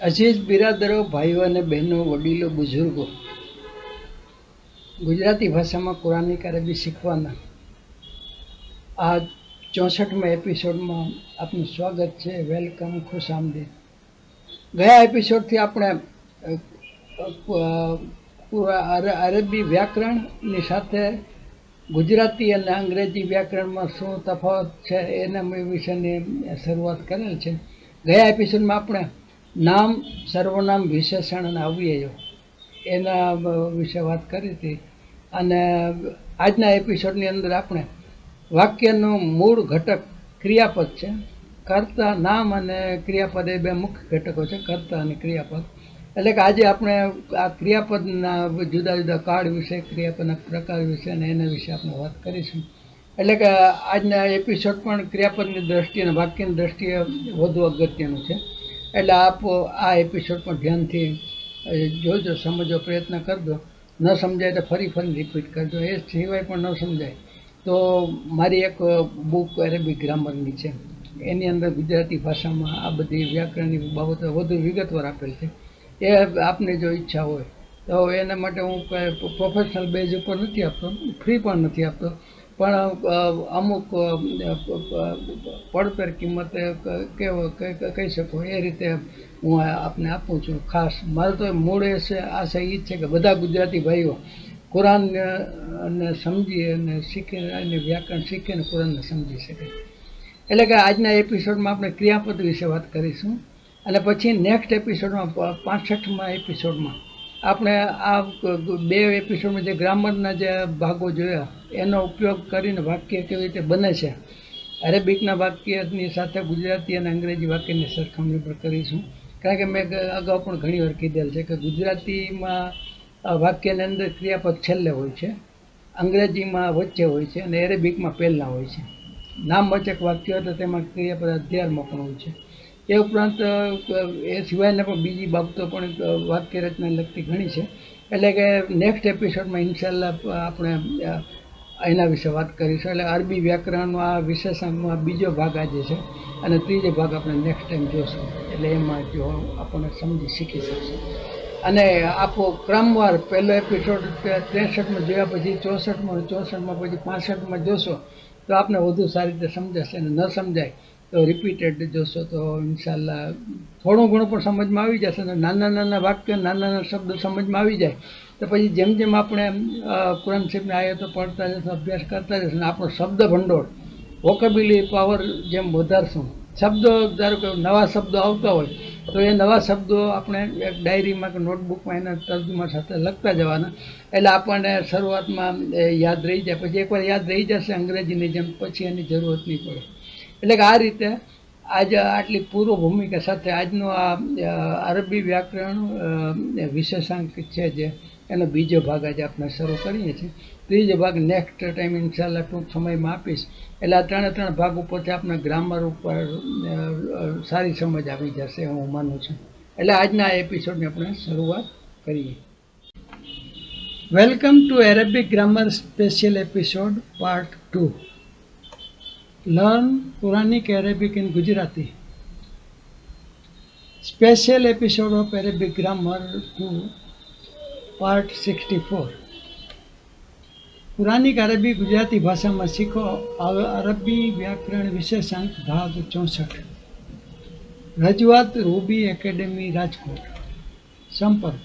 અજીજ બિરાદરો, ભાઈઓ અને બહેનો, વડીલો, બુઝુર્ગો, ગુજરાતી ભાષામાં કુરાનિક અરબી શીખવાના આ 64મા એપિસોડમાં આપનું સ્વાગત છે. વેલકમ, ખુશ આમદીદ. ગયા એપિસોડથી આપણે અરબી વ્યાકરણની સાથે ગુજરાતી અને અંગ્રેજી વ્યાકરણમાં શું તફાવત છે એના વિશેની શરૂઆત કરેલ છે. ગયા એપિસોડમાં આપણે નામ, સર્વનામ, વિશેષણ અને અવયયો એના વિશે વાત કરી હતી. અને આજના એપિસોડની અંદર આપણે વાક્યનું મૂળ ઘટક ક્રિયાપદ છે. કર્તા, નામ અને ક્રિયાપદ એ બે મુખ્ય ઘટકો છે, કર્તા અને ક્રિયાપદ. એટલે કે આજે આપણે આ ક્રિયાપદના જુદા જુદા કાળ વિશે, ક્રિયાપદના પ્રકાર વિશે અને એના વિશે આપણે વાત કરીશું. એટલે કે આજના એપિસોડ પણ ક્રિયાપદની દ્રષ્ટિએ અને વાક્યની દ્રષ્ટિએ વધુ અગત્યનું છે. એટલે આપ આ એપિસોડ પણ ધ્યાનથી જોજો, સમજવો પ્રયત્ન કરજો. ન સમજાય તો ફરી રિપીટ કરજો. એ સિવાય પણ ન સમજાય તો મારી એક બુક અરેબિક ગ્રામરની છે, એની અંદર ગુજરાતી ભાષામાં આ બધી વ્યાકરણની બાબતો વધુ વિગતવાર આપેલ છે. એ આપને જો ઈચ્છા હોય તો એના માટે હું પ્રોફેશનલ બેઝ ઉપર નથી આપતો, ફ્રી પણ નથી આપતો, પણ અમુક પડતર કિંમતે કહી શકો એ રીતે હું આપને આપું છું. ખાસ મારે તો મૂળ આશા એ જ છે કે બધા ગુજરાતી ભાઈઓ કુરાનને સમજી અને શીખીને અને વ્યાકરણ શીખીને કુરાનને સમજી શકે. એટલે કે આજના એપિસોડમાં આપણે ક્રિયાપદ વિશે વાત કરીશું. અને પછી નેક્સ્ટ એપિસોડમાં 65મા એપિસોડમાં આપણે આ બે એપિસોડમાં જે ગ્રામરના જે ભાગો જોયા એનો ઉપયોગ કરીને વાક્ય કેવી રીતે બને છે. અરેબિકના વાક્યની સાથે ગુજરાતી અને અંગ્રેજી વાક્યની સરખામણી પણ કરીશું. કારણ કે મેં અગાઉ પણ ઘણી વાર કીધેલ છે કે ગુજરાતીમાં વાક્યની અંદર ક્રિયાપદ છેલ્લે હોય છે, અંગ્રેજીમાં વચ્ચે હોય છે અને એરેબિકમાં પહેલાં હોય છે. નામવાચક વાક્ય હોય તો તેમાં ક્રિયાપદ અધ્યારમાં પણ હોય છે. એ ઉપરાંત એ સિવાયના પણ બીજી બાબતો પણ વાક્ય રચનાને લગતી ઘણી છે. એટલે કે નેક્સ્ટ એપિસોડમાં ઇન્શાલ્લાહ આપણે એના વિશે વાત કરીશું. એટલે અરબી વ્યાકરણનો આ વિશેષણમાં બીજો ભાગ આજે છે અને ત્રીજો ભાગ આપણે નેક્સ્ટ ટાઈમ જોશું. એટલે એમાં જો આપણને સમજી શીખી શકશું. અને આપો ક્રમવાર પહેલો એપિસોડ 63માં જોયા પછી 64માં, 64માં પછી 65માં જોશો તો આપને વધુ સારી રીતે સમજાશે. અને ન સમજાય તો રિપીટેડ જોશો તો ઇન્શાલ્લાહ થોડું ઘણું પણ સમજમાં આવી જશે. અને નાના નાના વાક્ય, નાના નાના શબ્દો સમજમાં આવી જાય તો પછી જેમ જેમ આપણે કુરાન શરીફની આયતો પડતા જશું, અભ્યાસ કરતા જશું અને આપણો શબ્દ ભંડોળ, વોકેબ્યુલરી પાવર જેમ વધારશું, શબ્દો ધારો કે નવા શબ્દો આવતા હોય તો એ નવા શબ્દો આપણે એક ડાયરીમાં કે નોટબુકમાં એના તર્જુમા સાથે લખતા જવાના. એટલે આપણને શરૂઆતમાં યાદ રહી જાય. પછી એકવાર યાદ રહી જશે અંગ્રેજીની જેમ, પછી એની જરૂરત નહીં પડે. એટલે કે આ રીતે આજે આટલી પૂર્વ ભૂમિકા સાથે આજનો આ અરબી વ્યાકરણ વિશેષાંક છે જે એનો બીજો ભાગ આજે આપણે શરૂ કરીએ છીએ. ત્રીજો ભાગ નેક્સ્ટ ટાઈમ ઇન્શાલ્લાહ ટૂંક સમયમાં આપીશ. એટલે આ ત્રણ ભાગ ઉપરથી આપણે ગ્રામર ઉપર સારી સમજ આવી જશે હું માનું છું. એટલે આજના એપિસોડની આપણે શરૂઆત કરીએ. Welcome to Arabic grammar special episode part 2. Learn Quranic Arabic in Gujarati. Special episode of Arabic Grammar 2, Part 64. કુરાનિક અરબી ગુજરાતી ભાષામાં શીખો અરબી વ્યાકરણ વિશેષાંક ભાગ 64. રજૂઆત રૂબી એકેડેમી રાજકોટ. સંપર્ક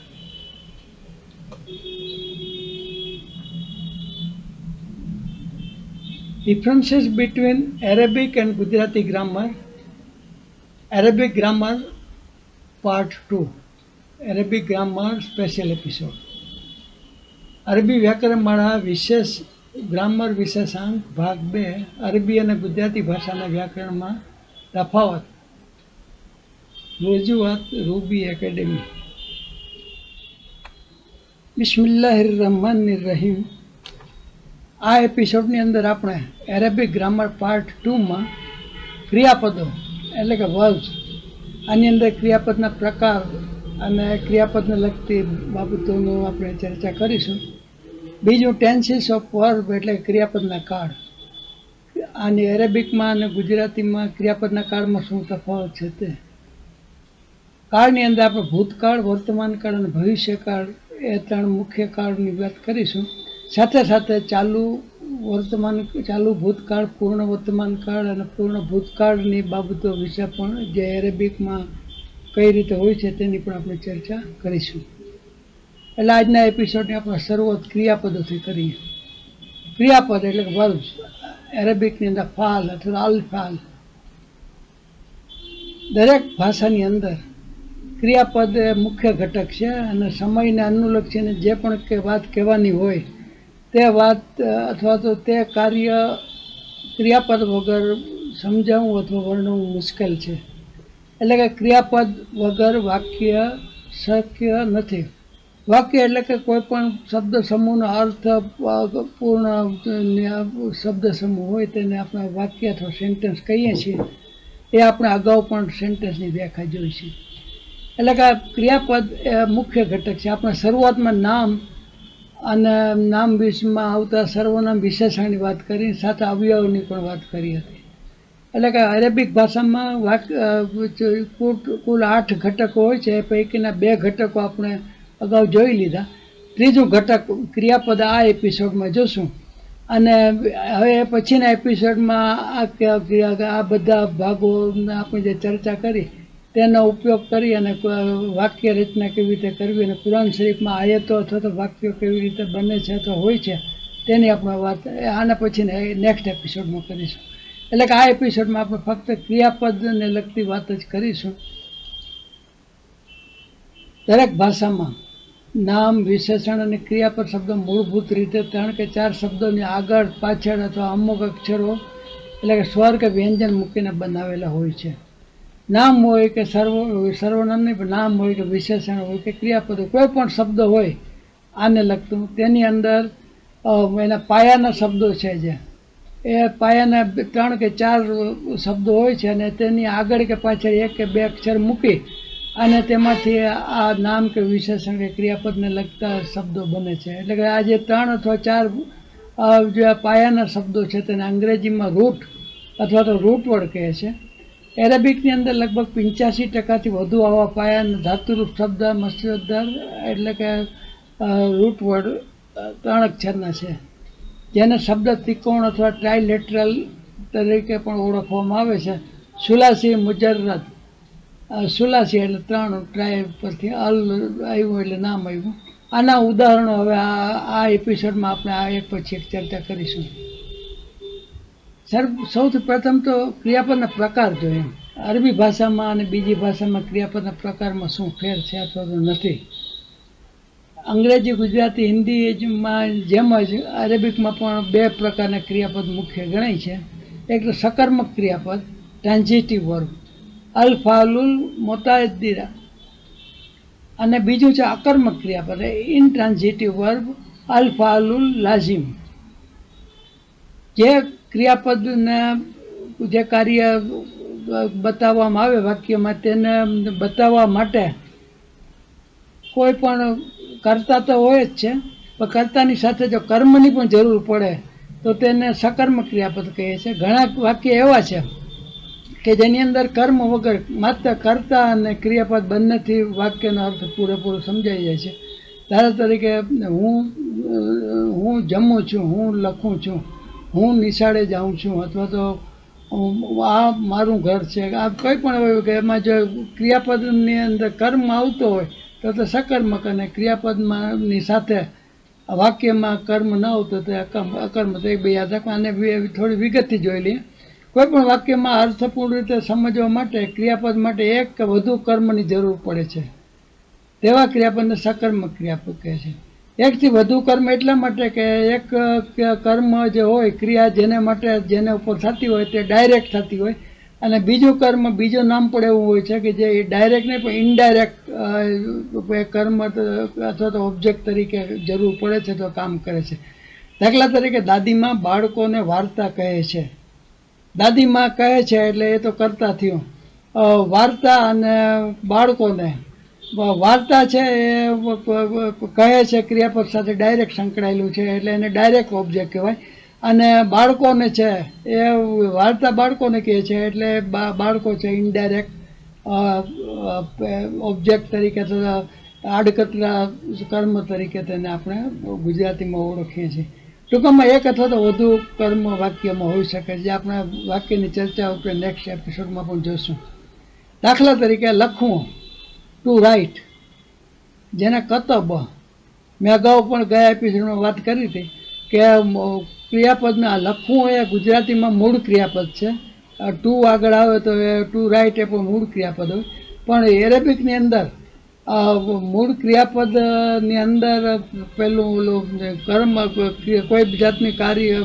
Differences between Arabic and Gujarati grammar. Arabic grammar part 2. Arabic grammar special episode. અરબી વ્યાકરણમાળા વિશેષ ગ્રામર વિશેષાંક ભાગ 2. અરબી અને ગુજરાતી ભાષાના વ્યાકરણમાં તફાવત. રજૂઆત રૂબી એકેડેમી. બિસ્મિલ્લાહિર રહમાનિર રહીમ. આ એપિસોડની અંદર આપણે એરેબિક ગ્રામર પાર્ટ 2માં ક્રિયાપદો એટલે કે વર્બ્સ, આની અંદર ક્રિયાપદના પ્રકાર અને ક્રિયાપદને લગતી બાબતોનું આપણે ચર્ચા કરીશું. બીજું ટેન્સીસ ઓફ વર્બ એટલે ક્રિયાપદના કાળ. આની એરેબિકમાં અને ગુજરાતીમાં ક્રિયાપદના કાળમાં શું તફાવત છે તે. કાળની અંદર આપણે ભૂતકાળ, વર્તમાન કાળ અને ભવિષ્યકાળ એ 3 મુખ્ય કાળની વાત કરીશું. સાથે સાથે ચાલુ ભૂતકાળ, પૂર્ણ વર્તમાન કાળ અને પૂર્ણ ભૂતકાળની બાબતો વિશે પણ જે એરેબિકમાં કઈ રીતે હોય છે તેની પણ આપણે ચર્ચા કરીશું. એટલે આજના એપિસોડની આપણે શરૂઆત ક્રિયાપદોથી કરીએ. ક્રિયાપદ એટલે કે વર્બ્સ, એરેબિકની અંદર ફાલ અથવા અલ ફાલ. દરેક ભાષાની અંદર ક્રિયાપદ એ મુખ્ય ઘટક છે અને સમયને અનુલક્ષીને જે પણ વાત કહેવાની હોય તે વાત અથવા તો તે કાર્ય ક્રિયાપદ વગર સમજાવવું અથવા વર્ણવવું મુશ્કેલ છે. એટલે કે ક્રિયાપદ વગર વાક્ય શક્ય નથી. વાક્ય એટલે કે કોઈ પણ શબ્દ સમૂહનો અર્થ પૂર્ણ શબ્દ સમૂહ હોય તેને આપણે વાક્ય અથવા સેન્ટેન્સ કહીએ છીએ. એ આપણે અગાઉ પણ સેન્ટેન્સની વ્યાખ્યા જોઈ છે. એટલે કે ક્રિયાપદ એ મુખ્ય ઘટક છે. આપણે શરૂઆતમાં નામ અને નામ વિશમાં આવતા સર્વનામ વિશેષણની વાત કરી, સાથે અવયવની પણ વાત કરી હતી. એટલે કે અરેબિક ભાષામાં કુલ 8 ઘટકો હોય છે. એ પૈકીના 2 ઘટકો આપણે અગાઉ જોઈ લીધા. ત્રીજું ઘટક ક્રિયાપદ આ એપિસોડમાં જોશું અને હવે પછીના એપિસોડમાં આ બધા ભાગો આપણે જે ચર્ચા કરી તેનો ઉપયોગ કરી અને વાક્ય રચના કેવી રીતે કરવી અને કુરાન શરીફમાં આયતો અથવા તો વાક્યો કેવી રીતે બને છે અથવા હોય છે તેની આપણે વાત આના પછીના નેક્સ્ટ એપિસોડમાં કરીશું. એટલે કે આ એપિસોડમાં આપણે ફક્ત ક્રિયાપદને લગતી વાત જ કરીશું. દરેક ભાષામાં નામ, વિશેષણ અને ક્રિયાપદ શબ્દો મૂળભૂત રીતે 3 કે 4 શબ્દોની આગળ પાછળ અથવા અમુક અક્ષરો એટલે કે સ્વર કે વ્યંજન મૂકીને બનાવેલા હોય છે. નામ હોય કે સર્વનામ નહીં, પણ નામ હોય કે વિશેષણ હોય કે ક્રિયાપદ હોય, કોઈ પણ શબ્દ હોય આને લગતું, તેની અંદર એના પાયાના શબ્દો છે જે એ પાયાના 3 કે 4 શબ્દો હોય છે અને તેની આગળ કે પાછળ 1 કે 2 અક્ષર મૂકી અને તેમાંથી આ નામ કે વિશેષણ કે ક્રિયાપદને લગતા શબ્દો બને છે. એટલે કે આ જે 3 અથવા 4 જે પાયાના શબ્દો છે તેને અંગ્રેજીમાં રૂટ અથવા તો રૂટ વર્ડ કહે છે. એરેબિકની અંદર લગભગ 85% વધુ આવા પાયાના ધાતુરૂપ શબ્દ મસ્તદાર એટલે કે રૂટ વર્ડ 3 અક્ષરના છે, જેને શબ્દ ત્રિકોણ અથવા ટ્રાયલેટરલ તરીકે પણ ઓળખવામાં આવે છે. સુલાસી, મુજર્રદ, સુલાસી એટલે 3, ટ્રાય પરથી અલ આવ્યું એટલે નામ આવ્યું. આના ઉદાહરણો હવે આ એપિસોડમાં આપણે આ એક પછી એક ચર્ચા કરીશું. સૌથી પ્રથમ તો ક્રિયાપદના પ્રકાર જોઈએ. અરબી ભાષામાં અને બીજી ભાષામાં ક્રિયાપદના પ્રકારમાં શું ફેર છે અથવા તો નથી. અંગ્રેજી, ગુજરાતી, હિન્દીમાં જેમ જ અરેબિકમાં પણ 2 પ્રકારના ક્રિયાપદ મુખ્ય ગણાય છે. એક તો સકર્મક ક્રિયાપદ ટ્રાન્ઝિટિવ વર્બ અલ ફાલુલ મોતાદિરા અને બીજું છે અકર્મક ક્રિયાપદ ઇનટ્રાન્ઝિટિવ વર્બ અલ ફાલુલ લાઝિમ. જે ક્રિયાપદને જે કાર્ય બતાવવામાં આવે વાક્યમાં તેને બતાવવા માટે કોઈ પણ કર્તા તો હોય જ છે, પણ કર્તાની સાથે જો કર્મની પણ જરૂર પડે તો તેને સકર્મક ક્રિયાપદ કહે છે. ઘણા વાક્ય એવા છે કે જેની અંદર કર્મ વગર માત્ર કર્તા અને ક્રિયાપદ બંનેથી વાક્યનો અર્થ પૂરેપૂરો સમજાઈ જાય છે. દાખલા તરીકે હું જમું છું, હું લખું છું, હું નિશાળે જાઉં છું અથવા તો આ મારું ઘર છે. આ કંઈ પણ હોય કે એમાં જો ક્રિયાપદની અંદર કર્મ આવતો હોય તો સકર્મક અને ક્રિયાપદમાંની સાથે વાક્યમાં કર્મ ન આવતો તો અકર્મ. તો એ બે યાદ રાખવા અને થોડી વિગતથી જોઈ લઈએ. કોઈ પણ વાક્યમાં અર્થપૂર્ણ રીતે સમજવા માટે ક્રિયાપદ માટે 1 કે વધુ કર્મની જરૂર પડે છે. તેવા ક્રિયાપદને સકર્મક ક્રિયાપદ કહે છે. 1 થી વધુ કર્મ એટલા માટે કે એક કર્મ જે હોય ક્રિયા જેને ઉપર થતી હોય તે ડાયરેક્ટ થતી હોય અને બીજું કર્મ બીજું નામ પણ એવું હોય છે કે જે ડાયરેક્ટ નહીં પણ ઇનડાયરેક્ટ કર્મ અથવા તો ઓબ્જેક્ટ તરીકે જરૂર પડે છે તો કામ કરે છે. દાખલા તરીકે દાદીમાં બાળકોને વાર્તા કહે છે. દાદીમાં કહે છે એટલે એ તો કરતા થયું. વાર્તા અને બાળકોને વાર્તા છે એ કહે છે ક્રિયાપદ સાથે ડાયરેક્ટ સંકળાયેલું છે એટલે એને ડાયરેક્ટ ઓબ્જેક્ટ કહેવાય. અને બાળકોને છે એ વાર્તા બાળકોને કહે છે એટલે બાળકો છે ઇનડાયરેક્ટ ઓબ્જેક્ટ તરીકે અથવા આડકતરા કર્મ તરીકે તેને આપણે ગુજરાતીમાં ઓળખીએ છીએ. ટૂંકમાં એક અથવા તો વધુ કર્મ વાક્યમાં હોઈ શકે, જે આપણે વાક્યની ચર્ચા ઉપર નેક્સ્ટ એપિસોડમાં પણ જોઈશું. દાખલા તરીકે લખવું, ટુ રાઇટ, જેને કતબ, મેં અગાઉ પણ ગયા એપિસોડમાં વાત કરી હતી કે ક્રિયાપદના લખવું એ ગુજરાતીમાં મૂળ ક્રિયાપદ છે. ટુ આગળ આવે તો એ ટુ રાઇટ એ પણ મૂળ ક્રિયાપદ હોય, પણ એરેબિકની અંદર મૂળ ક્રિયાપદની અંદર પેલું ઓલું કર્મ કોઈ જાતની કાર્ય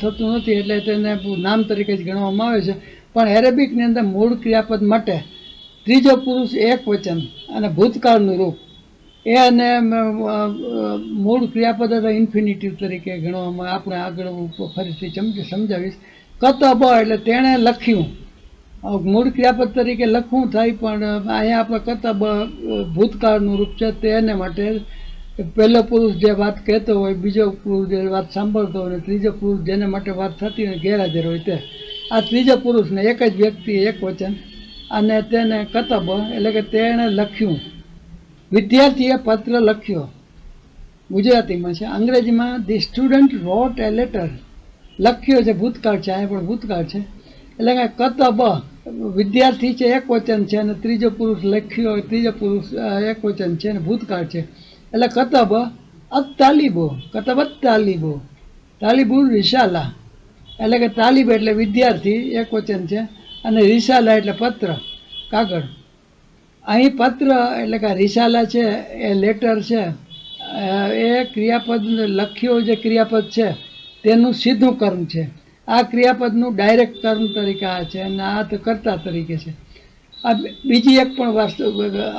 થતું નથી, એટલે તેને નામ તરીકે જ ગણવામાં આવે છે. પણ એરેબિકની અંદર મૂળ ક્રિયાપદ માટે ત્રીજો પુરુષ એક વચન અને ભૂતકાળનું રૂપ એ અને મૂળ ક્રિયાપદ અથવા ઇન્ફિનિટિવ તરીકે ગણવામાં, આપણે આગળ ફરીથી સમજાવીશ. કતબ એટલે તેણે લખ્યું, મૂળ ક્રિયાપદ તરીકે લખવું થાય, પણ અહીંયા આપણે કતબ ભૂતકાળનું રૂપ છે, તેને માટે પહેલો પુરુષ જે વાત કહેતો હોય, બીજો પુરુષ જે વાત સાંભળતો હોય, અને ત્રીજો પુરુષ જેને માટે વાત થતી હોય ગેરહાજર હોય તે, આ ત્રીજો પુરુષને એક જ વ્યક્તિ એક વચન અને તેને કતબ એટલે કે તેણે લખ્યું. વિદ્યાર્થીએ પત્ર લખ્યો, ગુજરાતીમાં છે. અંગ્રેજીમાં the student wrote a letter, લખ્યો છે ભૂતકાળ છે, અહીંયા પણ ભૂતકાળ છે. એટલે કે કતબ વિદ્યાર્થી છે એક વચન છે, અને ત્રીજો પુરુષ લખ્યો, ત્રીજો પુરુષ એક વચન છે અને ભૂતકાળ છે. એટલે કતબ અત તાલીબો, કતબ અત તાલીબો, તાલીબુ રિસાલા, એટલે કે તાલીબ એટલે વિદ્યાર્થી એક વચન છે, અને રિસાલા એટલે પત્ર, કાગળ. અહીં પત્ર એટલે કે રિસાલા છે એ લેટર છે, એ ક્રિયાપદ લખ્યો જે ક્રિયાપદ છે તેનું સીધું કર્મ છે. આ ક્રિયાપદનું ડાયરેક્ટ કર્મ તરીકે આ છે, અને આ તો કર્તા તરીકે છે. આ બીજી એક પણ વસ્તુ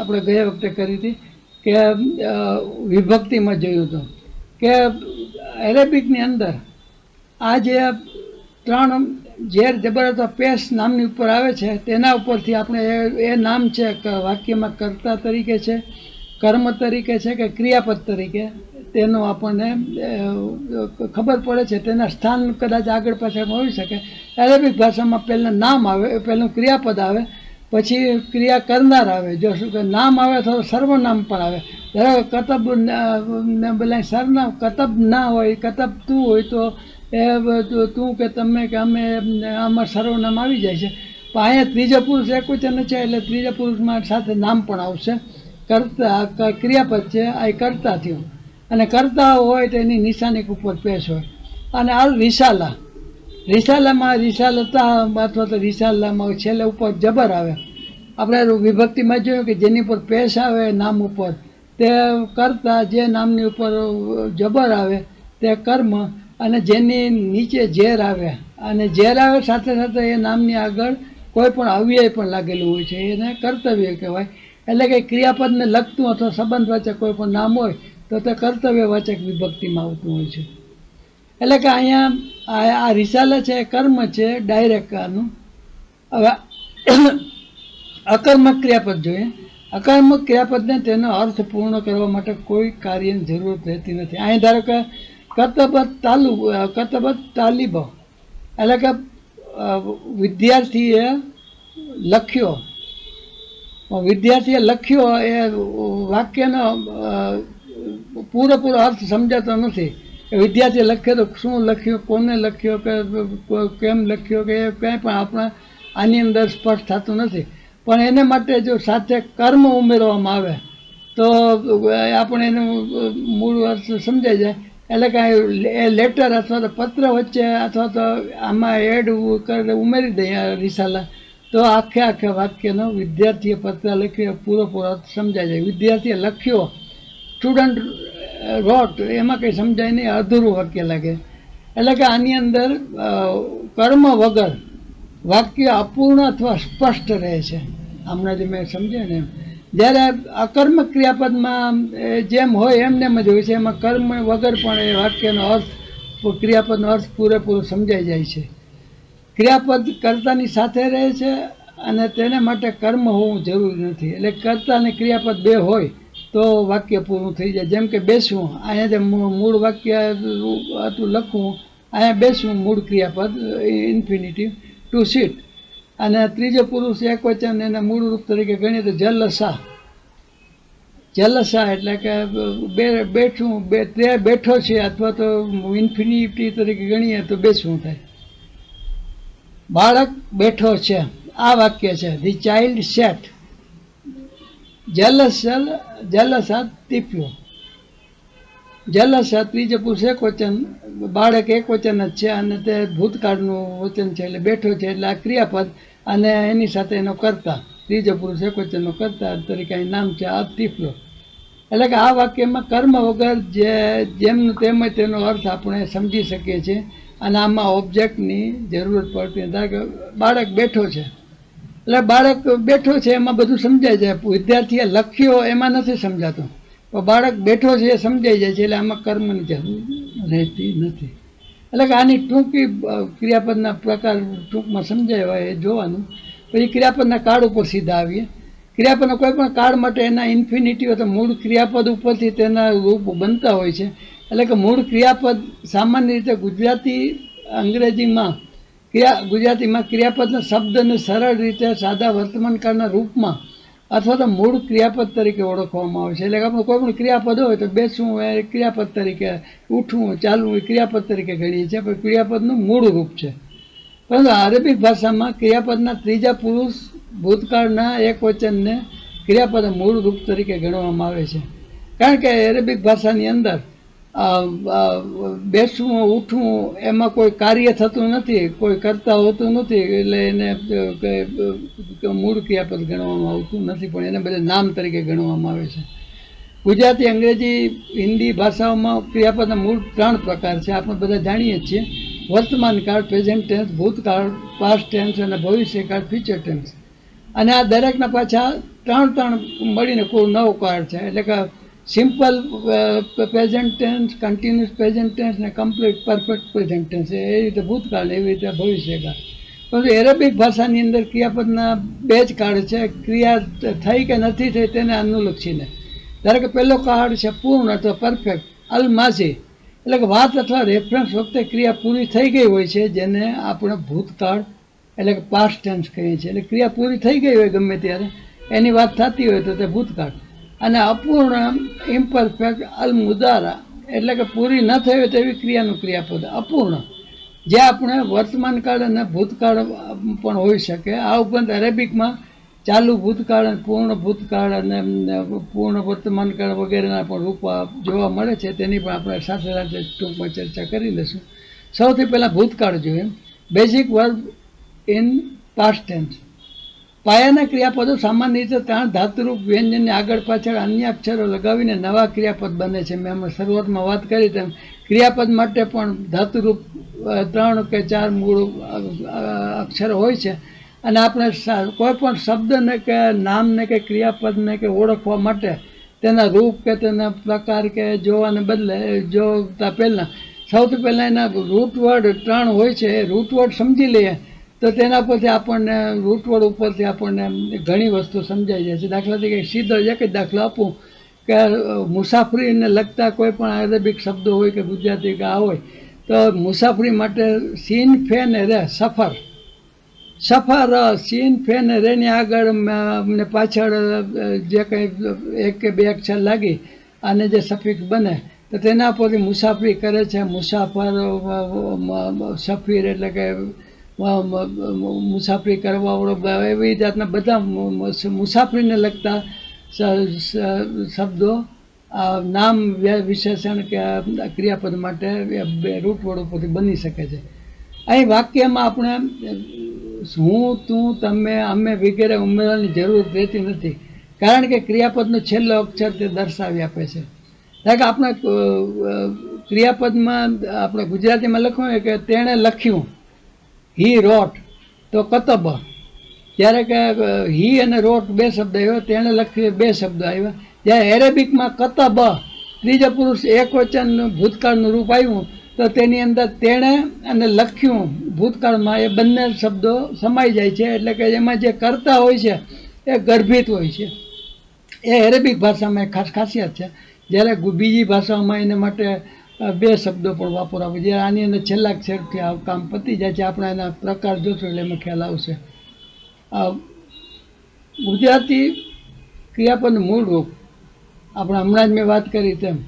આપણે ગયા વખતે કરી હતી કે વિભક્તિમાં જોયું હતું કે એરેબિકની અંદર આ જે ત્રણ ઝેર જબર અથવા પેશ નામની ઉપર આવે છે, તેના ઉપરથી આપણે એ નામ છે વાક્યમાં કર્તા તરીકે છે, કર્મ તરીકે છે કે ક્રિયાપદ તરીકે, તેનો આપણને ખબર પડે છે. તેના સ્થાન કદાચ આગળ પાછળ હોઈ શકે. એરેબિક ભાષામાં પહેલાં નામ આવે, પહેલું ક્રિયાપદ આવે, પછી ક્રિયા કરનાર આવે. જો શું કે નામ આવે તો સર્વનામ પણ આવે. ધારો કતબ બોલાય સરનામ, કતબ ના હોય, કતબ તું હોય તો એ તું કે તમે કે અમે, આમાં સર્વનામ આવી જાય છે. પણ અહીંયા ત્રીજો પુરુષ એક વચન છે, એટલે ત્રીજા પુરુષમાં સાથે નામ પણ આવશે. કર્તા ક્રિયાપદ છે, આ કર્તા થયું, અને કરતા હોય તો એની નિશાની ઉપર પેશ હોય. અને આ રિસાલા, રિસાલામાં રિસાલતા અથવા તો રિસાલામાં છેલ્લે ઉપર જબર આવે. આપણે વિભક્તિમાં જોયું કે જેની ઉપર પેશ આવે નામ ઉપર તે કરતા, જે નામની ઉપર જબર આવે તે કર્મ, અને જેની નીચે ઝેર આવે, અને ઝેર આવે સાથે સાથે એ નામની આગળ કોઈ પણ અવ્યય પણ લાગેલું હોય છે, એને કર્તવ્ય કહેવાય. એટલે કે ક્રિયાપદને લગતું અથવા સંબંધવાચક કોઈ પણ નામ હોય તો તે કર્તવ્યવાચક વિભક્તિમાં આવતું હોય છે. એટલે કે અહીંયા આ રિસાલા છે એ કર્મ છે ડાયરેક્ટ આનું. હવે અકર્મક ક્રિયાપદ જોઈએ. અકર્મક ક્રિયાપદને તેનો અર્થ પૂર્ણ કરવા માટે કોઈ કાર્યની જરૂરત રહેતી નથી. અહીં ધારો કે કતબત તાલીબ, એટલે કે વિદ્યાર્થીએ લખ્યો, વિદ્યાર્થીએ લખ્યો એ વાક્યનો પૂરેપૂરો અર્થ સમજાતો નથી. વિદ્યાર્થીએ લખ્યો તો શું લખ્યું, કોને લખ્યો, કે કેમ લખ્યો, કે એ કંઈ પણ આપણા આની અંદર સ્પષ્ટ થતું નથી. પણ એને માટે જો સાથે કર્મ ઉમેરવામાં આવે તો આપણે એનું મૂળ અર્થ સમજાઈ જાય. એટલે કે એ લેટર અથવા તો પત્ર વચ્ચે અથવા તો આમાં એડ ઉમેરી દઈએ રિસાલા, તો આખે વાક્યનો વિદ્યાર્થીએ પત્ર લખ્યો પૂરો અર્થ સમજાઈ જાય. વિદ્યાર્થીએ લખ્યો, સ્ટુડન્ટ રોટ, એમાં કંઈ સમજાય નહીં, અધૂરું વાક્ય લાગે. એટલે કે આની અંદર કર્મ વગર વાક્ય અપૂર્ણ અથવા સ્પષ્ટ રહે છે. હમણાં જે મેં સમજ્યા ને એમ. જ્યારે અકર્મક ક્રિયાપદમાં જેમ હોય એમ જ હોય છે, એમાં કર્મ વગર પણ એ વાક્યનો અર્થ, ક્રિયાપદનો અર્થ પૂરેપૂરો સમજાઈ જાય છે. ક્રિયાપદ કર્તાની સાથે રહે છે અને તેને માટે કર્મ હોવું જરૂરી નથી. એટલે કર્તા અને ક્રિયાપદ બે હોય તો વાક્ય પૂરું થઈ જાય. જેમ કે બેસવું, અહીંયા જે મૂળ વાક્ય હતું લખવું, અહીંયા બેસવું મૂળ ક્રિયાપદ ઇન્ફિનિટિવ. ટુ સીટ, અને ત્રીજો પુરુષ એક વચન એના મૂળ રૂપ તરીકે ગણીએ તો જલસા. જલસા એટલે કે બેઠું તે બેઠો છે, અથવા તો ઇન્ફિનિટી તરીકે ગણીએ તો બેસવું થાય. બાળક બેઠો છે, આ વાક્ય છે ધી ચાઇલ્ડ સેટ. જલસા તીપ્યો. જલસા ત્રીજો પુરુષ એક વચન, બાળક એક વચન જ છે અને તે ભૂતકાળનું વચન છે એટલે બેઠો છે એટલે આ ક્રિયાપદ અને એની સાથે એનો કર્તા, ત્રીજો પુરુષ એક વચનનો કર્તા તરીકે અહીં નામ છે આ તીપ્યો. એટલે કે આ વાક્યમાં કર્મ વગર જેમનું તેમ જ તેનો અર્થ આપણે સમજી શકીએ છીએ અને આમાં ઓબ્જેક્ટની જરૂરત પડતી નથી. કે બાળક બેઠો છે એટલે બાળક બેઠો છે એમાં બધું સમજાઈ જાય. વિદ્યાર્થીએ લખ્યો એમાં નથી સમજાતું, પણ બાળક બેઠો છે એ સમજાઈ જાય છે એટલે આમાં કર્મની જરૂર રહેતી નથી. એટલે કે આની ટૂંકી ક્રિયાપદના પ્રકાર ટૂંકમાં સમજાય હોય એ જોવાનું. પછી ક્રિયાપદના કાળ ઉપર સીધા આવીએ. ક્રિયાપદના કોઈ પણ કાળ માટે એના ઇન્ફિનિટી હોય તો મૂળ ક્રિયાપદ ઉપરથી તેના રૂપ બનતા હોય છે. એટલે કે મૂળ ક્રિયાપદ સામાન્ય રીતે અંગ્રેજીમાં ગુજરાતીમાં ક્રિયાપદના શબ્દને સરળ રીતે સાદા વર્તમાનકાળના રૂપમાં અથવા તો મૂળ ક્રિયાપદ તરીકે ઓળખવામાં આવે છે. એટલે કે આપણે કોઈ પણ ક્રિયાપદ હોય તો બેસવું એ ક્રિયાપદ તરીકે, ઉઠવું ચાલવું એ ક્રિયાપદ તરીકે ગણીએ છીએ, પણ ક્રિયાપદનું મૂળ રૂપ છે. પરંતુ અરેબિક ભાષામાં ક્રિયાપદના ત્રીજા પુરુષ ભૂતકાળના એક વચનને ક્રિયાપદ મૂળ રૂપ તરીકે ગણવામાં આવે છે. કારણ કે અરેબિક ભાષાની અંદર બેસવું ઉઠવું એમાં કોઈ કાર્ય થતું નથી, કોઈ કરતા હોતું નથી, એટલે એને મૂળ ક્રિયાપદ ગણવામાં આવતું નથી, પણ એને બધે નામ તરીકે ગણવામાં આવે છે. ગુજરાતી, અંગ્રેજી, હિન્દી ભાષાઓમાં ક્રિયાપદના મૂળ 3 પ્રકાર છે, આપણે બધા જાણીએ છીએ: વર્તમાન કાળ, પ્રેઝન્ટ ટેન્સ, ભૂતકાળ, પાસ્ટ ટેન્સ અને ભવિષ્યકાળ, ફ્યુચર ટેન્સ. અને આ દરેકના પાછા 3 મળીને કુલ 9 કાળ છે. એટલે કે simple present tense, continuous present tense ને કમ્પ્લીટ પરફેક્ટ પ્રેઝન્ટ ટેન્સ. એ રીતે ભૂતકાળ, એવી રીતે ભવિષ્યકાળ. પરંતુ એરેબિક ભાષાની અંદર ક્રિયાપદના 2 જ કાળ છે, ક્રિયા થઈ કે નથી થઈ તેને અનુલક્ષીને. ધારો કે પહેલો કાળ છે પૂર્ણ અથવા પરફેક્ટ, અલ માઝી, એટલે કે વાત અથવા રેફરન્સ વખતે ક્રિયા પૂરી થઈ ગઈ હોય છે, જેને આપણે ભૂતકાળ એટલે કે પાસ્ટ ટેન્સ કહીએ છીએ. એટલે ક્રિયા પૂરી થઈ ગઈ હોય ગમે ત્યારે એની વાત થતી હોય તો તે ભૂતકાળ. અને અપૂર્ણ ઇમ્પરફેક્ટ અલ મુદારા, એટલે કે પૂરી ન થઈ હોય તેવી ક્રિયાનું ક્રિયાપદ અપૂર્ણ, જે આપણે વર્તમાન કાળ અને ભૂતકાળ પણ હોઈ શકે. આ ઉપરાંત અરેબિકમાં ચાલુ ભૂતકાળ અને પૂર્ણ ભૂતકાળ અને પૂર્ણ વર્તમાન કાળ વગેરેના પણ રૂપ જોવા મળે છે. તેની પણ આપણે સાથે સાથે ટૂંકમાં ચર્ચા કરી લઈશું. સૌથી પહેલાં ભૂતકાળ જોઈએ. Basic verb in past tense. પાયાના ક્રિયાપદો સામાન્ય રીતે 3 ધાતુરૂપ વ્યંજનને આગળ પાછળ અન્ય અક્ષરો લગાવીને નવા ક્રિયાપદ બને છે. મેં હમણાં શરૂઆતમાં વાત કરી તેમ ક્રિયાપદ માટે પણ ધાતુરૂપ 3 કે 4 મૂળ અક્ષરો હોય છે. અને આપણે કોઈ પણ શબ્દને કે નામને કે ક્રિયાપદને કે ઓળખવા માટે તેના રૂપ કે તેના પ્રકાર કે જોવાને બદલે જોતા પહેલાં સૌથી પહેલાં એના રૂટવર્ડ 3 હોય છે. એ રૂટવર્ડ સમજી લઈએ તો તેના પરથી આપણને રૂટવર્ડ ઉપરથી આપણને ઘણી વસ્તુ સમજાઈ જાય છે. દાખલા તરીકે સીધો એક જ દાખલો આપું કે મુસાફરીને લગતા કોઈ પણ અરેબિક શબ્દો હોય કે ગુજરાતી કે આ હોય તો મુસાફરી માટે સીન ફે ને રે, સફર, સીન ફે ને રેની આગળ ને પાછળ જે કંઈ 1 કે 2 અક્ષર લાગી અને જે સફિક્સ બને તો તેના પરથી મુસાફરી કરે છે. મુસાફર, સફીર એટલે કે મુસાફરી કરવાવાળો, એવી જાતના બધા મુસાફરીને લગતા શબ્દો નામ વિશેષણ કે ક્રિયાપદ માટે રૂટવર્ડ ઉપરથી બની શકે છે. અહીં વાક્યમાં આપણે હું, તું, તમે, અમે વગેરે ઉમેરવાની જરૂર રહેતી નથી, કારણ કે ક્રિયાપદનો છેલ્લો અક્ષર તે દર્શાવી આપે છે. કારણ કે આપણે ક્રિયાપદમાં આપણે ગુજરાતીમાં લખવું હોય કે તેણે લખ્યું, હી રોટ, તો કતબ. જ્યારે કે હી અને રોટ 2 શબ્દ આવ્યા, તેણે લખ્યું 2 શબ્દો આવ્યા. જ્યારે એરેબિકમાં કતબ ત્રીજા પુરુષ એક વચન ભૂતકાળનું રૂપ આવ્યું તો તેની અંદર તેણે અને લખ્યું ભૂતકાળમાં એ બંને શબ્દો સમાઈ જાય છે. એટલે કે એમાં જે કરતા હોય છે એ ગર્ભિત હોય છે. એ એરેબિક ભાષામાં એક ખાસ ખાસિયત છે. જ્યારે બીજી ભાષાઓમાં એને માટે 2 શબ્દો પણ વાપરવા જોઈએ. આની અંદર છેલ્લા અક્ષરથી આ કામ પતી જાય છે. આપણે એના પ્રકાર જોશું એટલે એમાં ખ્યાલ આવશે. ગુજરાતી ક્રિયાપદનું મૂળ રૂપ આપણે હમણાં જ મેં વાત કરી તેમ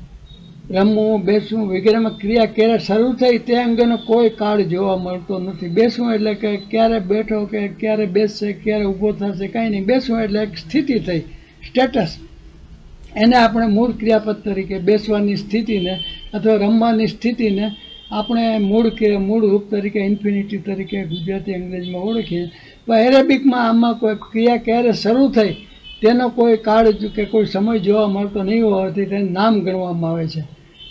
રમવું, બેસવું વગેરેમાં ક્રિયા ક્યારે શરૂ થઈ તે અંગેનો કોઈ કાળ જોવા મળતો નથી. બેસવું એટલે કે ક્યારે બેઠો કે ક્યારે બેસશે, ક્યારે ઊભો થશે, કાંઈ નહીં. બેસવું એટલે એક સ્થિતિ થઈ, સ્ટેટસ. એને આપણે મૂળ ક્રિયાપદ તરીકે બેસવાની સ્થિતિને અથવા રમવાની સ્થિતિને આપણે મૂળ રૂપ તરીકે ઇન્ફિનિટી તરીકે ગુજરાતી અંગ્રેજીમાં ઓળખીએ. પણ એરેબિકમાં આમાં કોઈ ક્રિયા ક્યારે શરૂ થઈ તેનો કોઈ કાળ કે કોઈ સમય જોવા મળતો નહીં હોવાથી તેને નામ ગણવામાં આવે છે.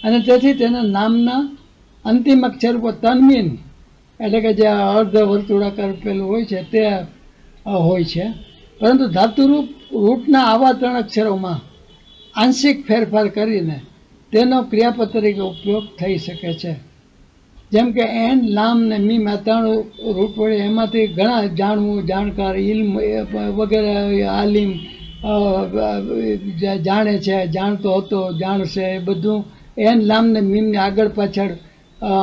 અને તેથી તેના નામના અંતિમ અક્ષર ઉપર તન્મીન એટલે કે જે અર્ધ વર્તુળાકાર પેલું હોય છે તે હોય છે. પરંતુ ધાતુરૂપ રૂટના આવા 3 અક્ષરોમાં આંશિક ફેરફાર કરીને તેનો ક્રિયાપદ તરીકે ઉપયોગ થઈ શકે છે. જેમ કે એન, લામ ને મીમ આ 3 રૂટ વડે એમાંથી ઘણા જાણવું, જાણકાર, ઇલ્મ વગેરે, આલિમ, જાણે છે, જાણતો હતો, જાણશે, એ બધું એન, લામ ને મીમને આગળ પાછળ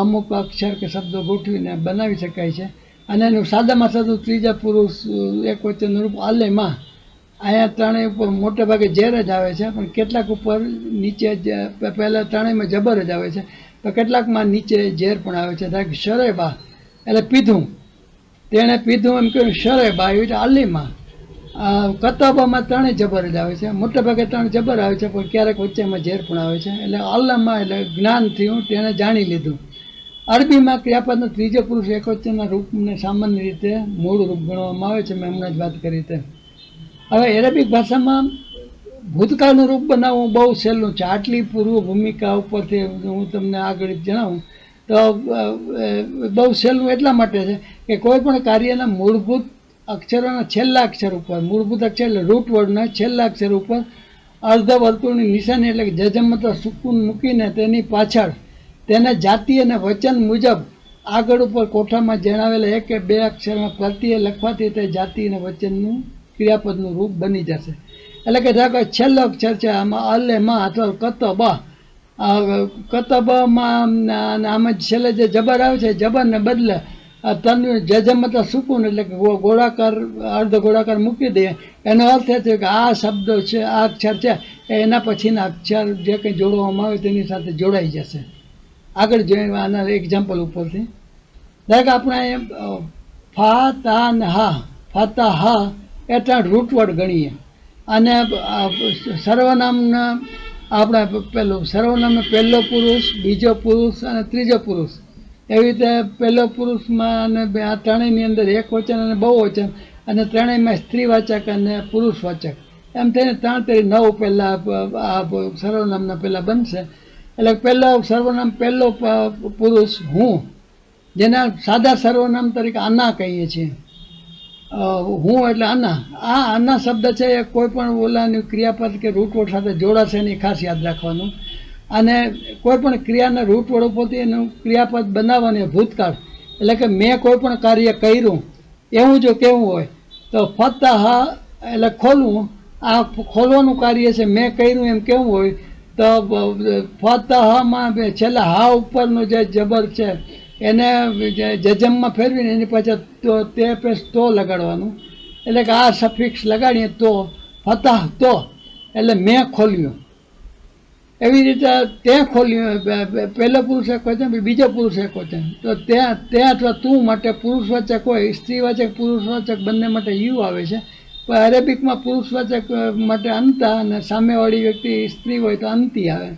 અમુક અક્ષર કે શબ્દો ગોઠવીને બનાવી શકાય છે. અને એનું સાદામાં સાદું ત્રીજા પુરુષ એક વચનનું રૂપ આલેમાં. અહીંયા ત્રણેય ઉપર મોટે ભાગે ઝેર જ આવે છે, પણ કેટલાક ઉપર નીચે પહેલાં ત્રણેયમાં જબર જ આવે છે, તો કેટલાકમાં નીચે ઝેર પણ આવે છે. ધારો કે શરેબા એટલે પીધું, તેણે પીધું એમ કહ્યું શરેબા, એવી રીતે આલીમાં. કતાબામાં 3 જબર જ આવે છે, મોટે ભાગે 3 જબર આવે છે, પણ ક્યારેક વચ્ચેમાં ઝેર પણ આવે છે. એટલે અલ્લામાં એટલે જ્ઞાન થયું, તેણે જાણી લીધું. અરબીમાં ક્રિયાપદના ત્રીજો પુરુષ એકવચનના રૂપને સામાન્ય રીતે મૂળ રૂપ ગણવામાં આવે છે. મેં હમણાં જ વાત કરી તેમ. હવે એરેબિક ભાષામાં ભૂતકાળનું રૂપ બનાવવું બહુ સહેલું છે. આટલી પૂર્વ ભૂમિકા ઉપરથી હું તમને આગળ જણાવું તો બહુ સહેલું એટલા માટે છે કે કોઈ પણ કાર્યના મૂળભૂત અક્ષરોના છેલ્લા અક્ષર ઉપર, મૂળભૂત અક્ષર એટલે રૂટ વર્ડના છેલ્લા અક્ષર ઉપર અર્ધ વર્તુળની નિશાની એટલે કે જજમત સુકૂન મૂકીને તેની પાછળ તેને જાતિ અને વચન મુજબ આગળ ઉપર કોઠામાં જણાવેલા 1 કે 2 અક્ષરમાં પ્રત્યે લખવાથી તે જાતિ અને વચનનું ક્રિયાપદનું રૂપ બની જશે. એટલે કે ધારો કે છેલ્લો અક્ષર છે આમાં અલેમાં અથવા કતબા, કતબમાં આમાં છેલ્લે જે જબર આવે છે જબરને બદલે જજમત સુકૂન એટલે કે ગોળાકાર, અર્ધ ગોળાકાર મૂકી દઈએ. એનો અર્થ એ થયો કે આ શબ્દ છે, આ અક્ષર છે એના પછીના અક્ષર જે કંઈ જોડવામાં આવે તેની સાથે જોડાઈ જશે. આગળ જોઈએ આના એક્ઝામ્પલ ઉપરથી. ધારો કે આપણે ફા, તા ને હા, ફાતા હા એ 3 રૂટવર્ડ ગણીએ. અને સર્વનામના આપણે સર્વનામનો પહેલો પુરુષ, બીજો પુરુષ અને ત્રીજો પુરુષ, એવી રીતે પહેલો પુરુષમાં અને આ ત્રણેયની અંદર એક વચન અને બહુવચન, અને ત્રણેયમાં સ્ત્રીવાચક અને પુરુષવાચક, એમ થઈને 3 3 9 પહેલાં આ સર્વનામના પહેલાં બનશે. એટલે પહેલો સર્વનામ પહેલો પુરુષ હું, જેના સાદા સર્વનામ તરીકે આના કહીએ છીએ. હું એટલે આના. આ આના શબ્દ છે એ કોઈ પણ ઓલાની ક્રિયાપદ કે રૂટવર્ડ સાથે જોડાશે એની ખાસ યાદ રાખવાનું. અને કોઈ પણ ક્રિયાના રૂટવર્ડ ઉપરથી એનું ક્રિયાપદ બનાવવાની ભૂતકાળ એટલે કે મેં કોઈ પણ કાર્ય કર્યું એવું જો કહેવું હોય તો ફતહ એટલે ખોલવું, આ ખોલવાનું કાર્ય છે મેં કર્યું એમ કહેવું હોય તો ફતહમાં છેલ્લા હા ઉપરનો જે જબર છે એને જજમમાં ફેરવીને એની પાછળ તે પેશ તો લગાડવાનું. એટલે કે આ સફિક્સ લગાડીએ તો ફતહ તો એટલે મેં ખોલ્યું. એવી રીતે તે ખોલ્યું, પહેલો પુરુષ એક વચન, બીજો પુરુષ એક વચન. તો તે અથવા તું માટે પુરુષવાચક હોય, સ્ત્રીવાચક પુરુષવાચક બંને માટે યુ આવે છે. પણ અરેબિકમાં પુરુષવાચક માટે અંતા અને સામેવાળી વ્યક્તિ સ્ત્રી હોય તો અંતી આવે.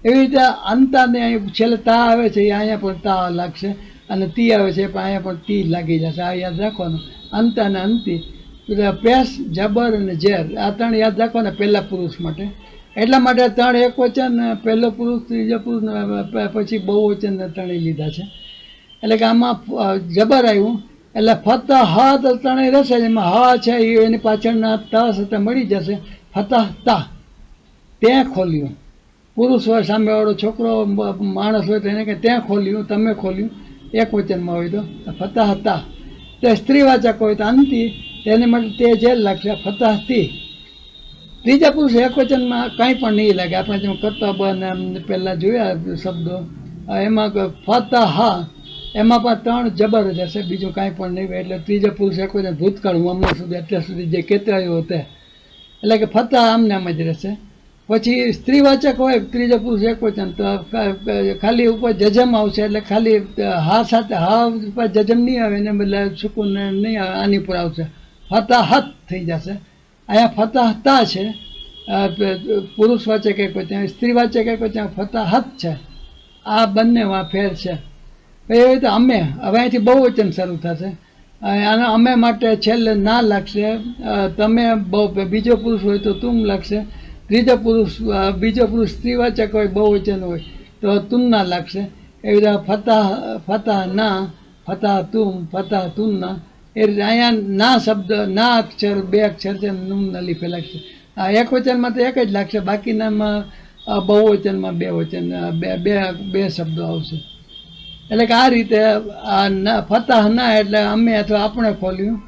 એવી રીતે અંતાને છેલ્લે તા આવે છે એ અહીંયા પણ તા લાગશે, અને તી આવે છે પણ અહીંયા પણ તી લાગી જશે. આ યાદ રાખવાનું, અંત અને અંતી. પેશ, જબર અને ઝેર આ 3 યાદ રાખવાના પહેલા પુરુષ માટે. એટલા માટે 3 એક વચન, પહેલો પુરુષ, ત્રીજો પુરુષ, પછી બહુવચન 3 લીધા છે. એટલે કે આમાં જબર આવ્યું એટલે ફતહ હા તો 3 રહેશે, એમાં હા છે એની પાછળના ત સાથે મળી જશે. ફતહ તા, તે ખોલ્યું. પુરુષ હોય, સામેવાળો છોકરો માણસ હોય તો એને કે ત્યાં ખોલ્યું, તમે ખોલ્યું, એક વચનમાં હોય તો ફતહ તા. તે સ્ત્રીવાચક હોય તો અંતિ, તેને માટે તે જેલ લાગશે ફતહ તી. ત્રીજા પુરુષ એક વચનમાં કાંઈ પણ નહીં લાગે. આપણે જેમ કરતબ અને પહેલાં જોયા શબ્દો, એમાં ફતહ એમાં પણ 3 જબર જ હશે, બીજું કાંઈ પણ નહીં હોય. એટલે ત્રીજો પુરુષ એકવચન ભૂતકાળ હું હમણાં સુધી અત્યાર સુધી જે કહેતો આવ્યો તે, એટલે કે ફતહ આમને આમ જ રહેશે. પછી સ્ત્રીવાચક હોય ત્રીજો પુરુષ એકવચન તો ખાલી ઉપર જજમ આવશે, એટલે ખાલી હા સાથે હા ઉપર જજમ નહીં આવે, એને બદલે સુકૂન નહીં આવે, આની ઉપર આવશે, ફતાહત થઈ જશે. અહીંયા ફતાહતા છે પુરુષવાચક એકવચન, સ્ત્રીવાચક એકવચન ફતાહત છે. આ બંનેમાં ફેર છે. એવી રીતે અમે, હવે અહીંથી બહુવચન શરૂ થશે અને અમે માટે છેલ્લે ના લાગશે. તમે બીજો પુરુષ હોય તો તુમ લાગશે. ત્રીજો પુરુષ બીજો પુરુષ સ્ત્રીવાચક હોય બહુવચન હોય તો તુમના લાગશે. એવી રીતે ફતહ ના, ફતહ તુમ, ફતહ તુમના. એ રીતે અહીંયા ના શબ્દ, ના અક્ષર 2 અક્ષર છે, નુન અલીફ લાગશે. આ એક વચનમાં તો એક જ લાગશે, બાકીનામાં બહુવચનમાં 2 વચન, બે શબ્દો આવશે. એટલે કે આ રીતે ફતહ ના એટલે અમે અથવા આપણે ખોલ્યું.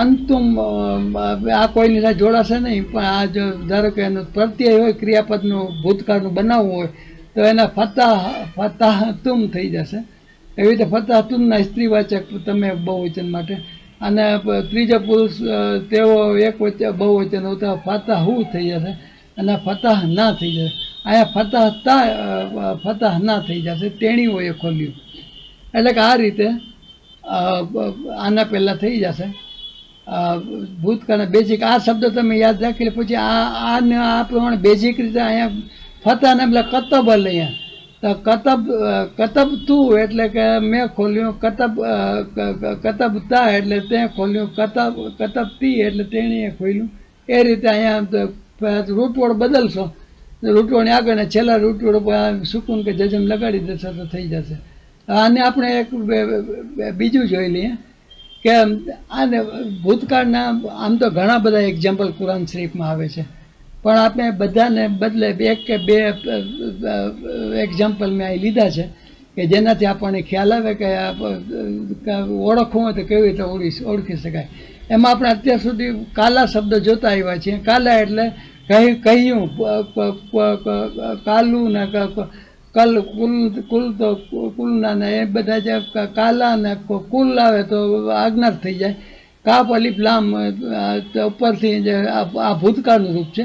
અંતુમ આ કોઈની સાથે જોડાશે નહીં, પણ આ જો ધારો કે એનો પ્રત્યય હોય, ક્રિયાપદનું ભૂતકાળનું બનાવવું હોય તો એના ફતહ તુમ થઈ જશે. એવી રીતે ફતહ તુમના સ્ત્રીવાચક તમે બહુવચન માટે, અને ત્રીજો પુરુષ તેઓ એક વચન બહુવચન હોય તો ફતહુ થઈ જશે અને ફતહ ના થઈ જશે. અહીંયા ફતહ ના થઈ જશે, તેણીઓએ ખોલ્યું. એટલે કે આ રીતે આના પહેલાં થઈ જશે ભૂતકાળ બેઝિક. આ શબ્દ તમે યાદ રાખી લે. પછી આ પ્રમાણે બેઝિક રીતે અહીંયા ફતહને એટલે કતબ લઈએ તો કતબ તું એટલે કે મેં ખોલ્યું, કતબ તા એટલે તે ખોલ્યું, કતબ તી એટલે તેણીએ ખોલ્યું. એ રીતે અહીંયા રૂટવોડ બદલશો, રૂટવોડની આગળ છેલ્લા રૂટવોડ ઉપર સુકૂન કે જજમ લગાડી દેશો તો થઈ જશે. આને આપણે એક બીજું જોઈ લઈએ કે આને ભૂતકાળના આમ તો ઘણા બધા એક્ઝામ્પલ કુરાન શરીફમાં આવે છે, પણ આપણે બધાને બદલે 1 કે 2 એક્ઝામ્પલ મેં અહીં લીધા છે કે જેનાથી આપણને ખ્યાલ આવે કે ઓળખવું હોય તો કેવી રીતે ઓળખી શકાય. એમાં આપણે અત્યાર સુધી કાલા શબ્દ જોતા આવ્યા છીએ. કાલા એટલે કહ્યું, કાલું ને કુલ તો કુલના ને એ બધા જે કાલા ને કુલ આવે તો આજ્ઞા થઈ જાય. કાપ અલીફ લામ ઉપરથી જે આ ભૂતકાળનું રૂપ છે.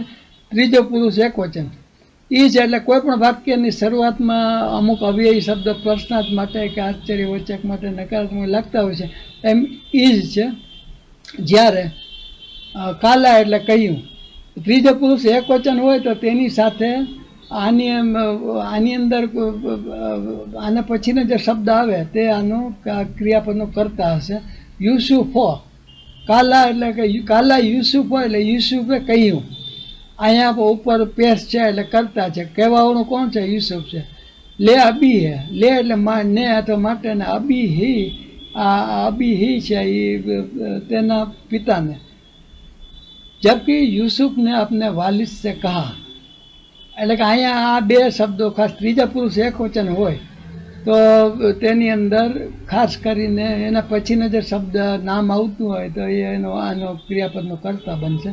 ત્રીજો પુરુષ એકવચન ઈ છે, એટલે કોઈ પણ વાક્યની શરૂઆતમાં અમુક અવ્યયી શબ્દ પ્રશ્નાર્થ માટે કે આશ્ચર્યવાચક માટે નકારાત્મક લાગતા હોય છે, એમ ઈ જ છે. જ્યારે કાલા એટલે કહ્યું, ત્રીજો પુરુષ એકવચન હોય તો તેની સાથે આની અંદર આના પછીનો જે શબ્દ આવે તે આનો ક્રિયાપદનો કરતા હશે. યુસુફો, કાલા એટલે કે કાલા યુસુફો એટલે યુસુફે કહ્યું. અહીંયા ઉપર પેશ છે એટલે કરતા છે, કહેવાવાળું કોણ છે? યુસુફ છે. લે અબી હે, લે એટલે ને અથવા માટે ને, અબી હી, આ અબી હી છે એ તેના પિતાને. જબકી યુસુફ ને अपने वालिद से कहा, એટલે કે અહીંયા આ 2 શબ્દો ખાસ ત્રીજા પુરુષ એકવચન હોય તો તેની અંદર ખાસ કરીને એના પછીનો જે શબ્દ નામ આવતું હોય તો આનો ક્રિયાપદનો કરતા બનશે.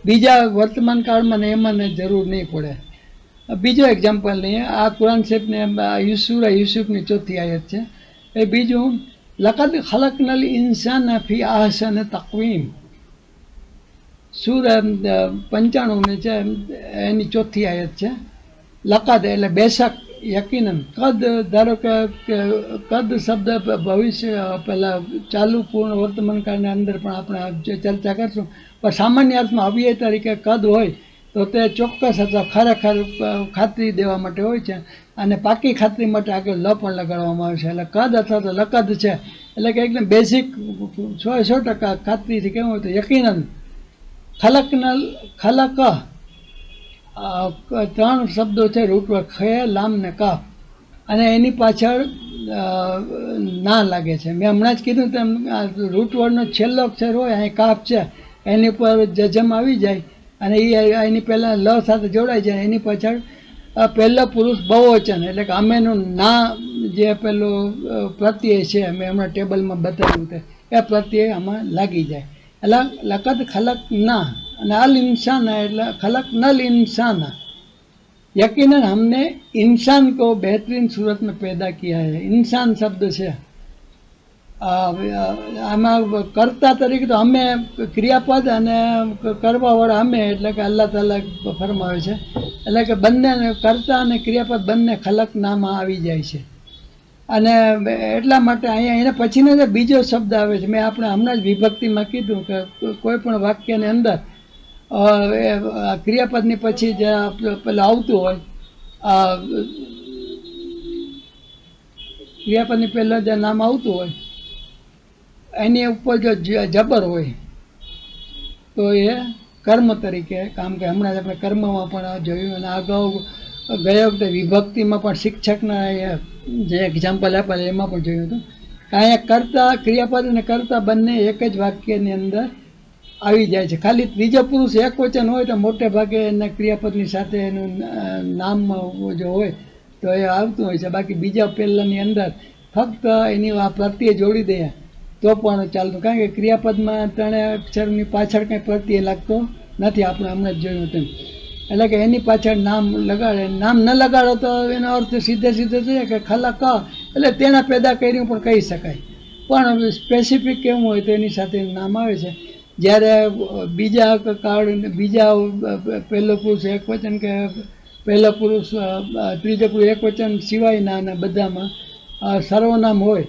બીજા વર્તમાન કાળમાં ને એમાં જરૂર નહીં પડે. બીજો એક્ઝામ્પલ લઈએ. આ કુરાન શરીફને યુસુફની 4th આયત છે. એ બીજું, લકદ ખલકનલ ઇન્સાન ફી ahsan તકવીમ, સૂરા 95 છે, એની 4th આયત છે. લકદ એટલે બેશક, યકીનન. કદ ધારો કે કદ શબ્દ ભવિષ્ય પહેલા ચાલુ પૂર્ણ વર્તમાન કાળની અંદર પણ આપણે ચર્ચા કરશું, પણ સામાન્ય અર્થમાં અવ્યય તરીકે કદ હોય તો તે ચોક્કસ અથવા ખરેખર ખાતરી દેવા માટે હોય છે, અને પાકી ખાતરી માટે આગળ લ પણ લગાડવામાં આવે છે. એટલે કદ અથવા તો લકદ છે એટલે કે એકદમ બેઝિક 100% ખાતરીથી કેવું હોય તો યકીનન. ખલક 3 શબ્દો છે રૂટવર્ડ, ખે, લામ ને કાફ, અને એની પાછળ ના લાગે છે. મેં હમણાં જ કીધું તેમ રૂટવર્ડનો છેલ્લો અક્ષર હોય, અહીં કાફ છે, એની ઉપર જજમ આવી જાય અને એની પહેલાં લ સાથે જોડાઈ જાય. એની પાછળ પહેલો પુરુષ બહુવચન એટલે કે અમેનું ના જે પેલું પ્રત્યય છે, મેં હમણાં ટેબલમાં બતાવ્યું તે એ પ્રત્યય આમાં લાગી જાય. એટલે લકદ ખલક ના, અને અલ ઇન્સાન એટલે ખલક નલ ઇન્સાન, यकीनन हमने इंसान को बेहतरीन सूरत में पैदा किया है. इंसान शब्द છે આમાં કર્તા તરીકે તો અમે ક્રિયાપદ અને કરવાવાળા અમે એટલે કે અલ્લાહ તાલા ફરમાવે છે એટલે કે બંને કર્તા અને ક્રિયાપદ બંને ખલકનામાં આવી જાય છે. અને એટલા માટે અહીંયા એને પછીનો જે બીજો શબ્દ આવે છે મેં આપણે હમણાં જ વિભક્તિમાં કીધું કે કોઈ પણ વાક્યની અંદર ક્રિયાપદની પછી જે પેલું આવતું હોય ક્રિયાપદની પહેલાં જે નામ આવતું હોય એની ઉપર જો જબર હોય તો એ કર્મ તરીકે કામ કે હમણાં જ આપણે કર્મમાં પણ જોયું અને અગાઉ ગયા વખતે વિભક્તિમાં પણ શિક્ષકના જે એક્ઝામ્પલ આપેલા એમાં પણ જોયું હતું કે અહીંયા કરતા ક્રિયાપદ અને કરતા બંને એક જ વાક્યની અંદર આવી જાય છે. ખાલી ત્રીજો પુરુષ એક વચન હોય તો મોટે ભાગે એના ક્રિયાપદની સાથે એનું નામ જો હોય તો એ આવતું હોય છે. બાકી બીજા પહેલાંની અંદર ફક્ત એની આ પ્રત્યય જોડી દે તો પણ ચાલતું, કારણ કે ક્રિયાપદમાં ત્રણે અક્ષરની પાછળ કંઈ પ્રત્યય લાગતો નથી, આપણે હમણાં જ જોયું તેમ. એટલે કે એની પાછળ નામ લગાડે, નામ ન લગાડો તો એનો અર્થ સીધે છે કે ખલક એટલે તેણે પેદા કર્યું પણ કહી શકાય, પણ સ્પેસિફિક કેવું હોય તો એની સાથે નામ આવે છે. જ્યારે બીજા કાળ બીજા પહેલો પુરુષ એક વચન કે પહેલો પુરુષ ત્રીજો પુરુષ એક વચન સિવાયના અને બધામાં સર્વનામ હોય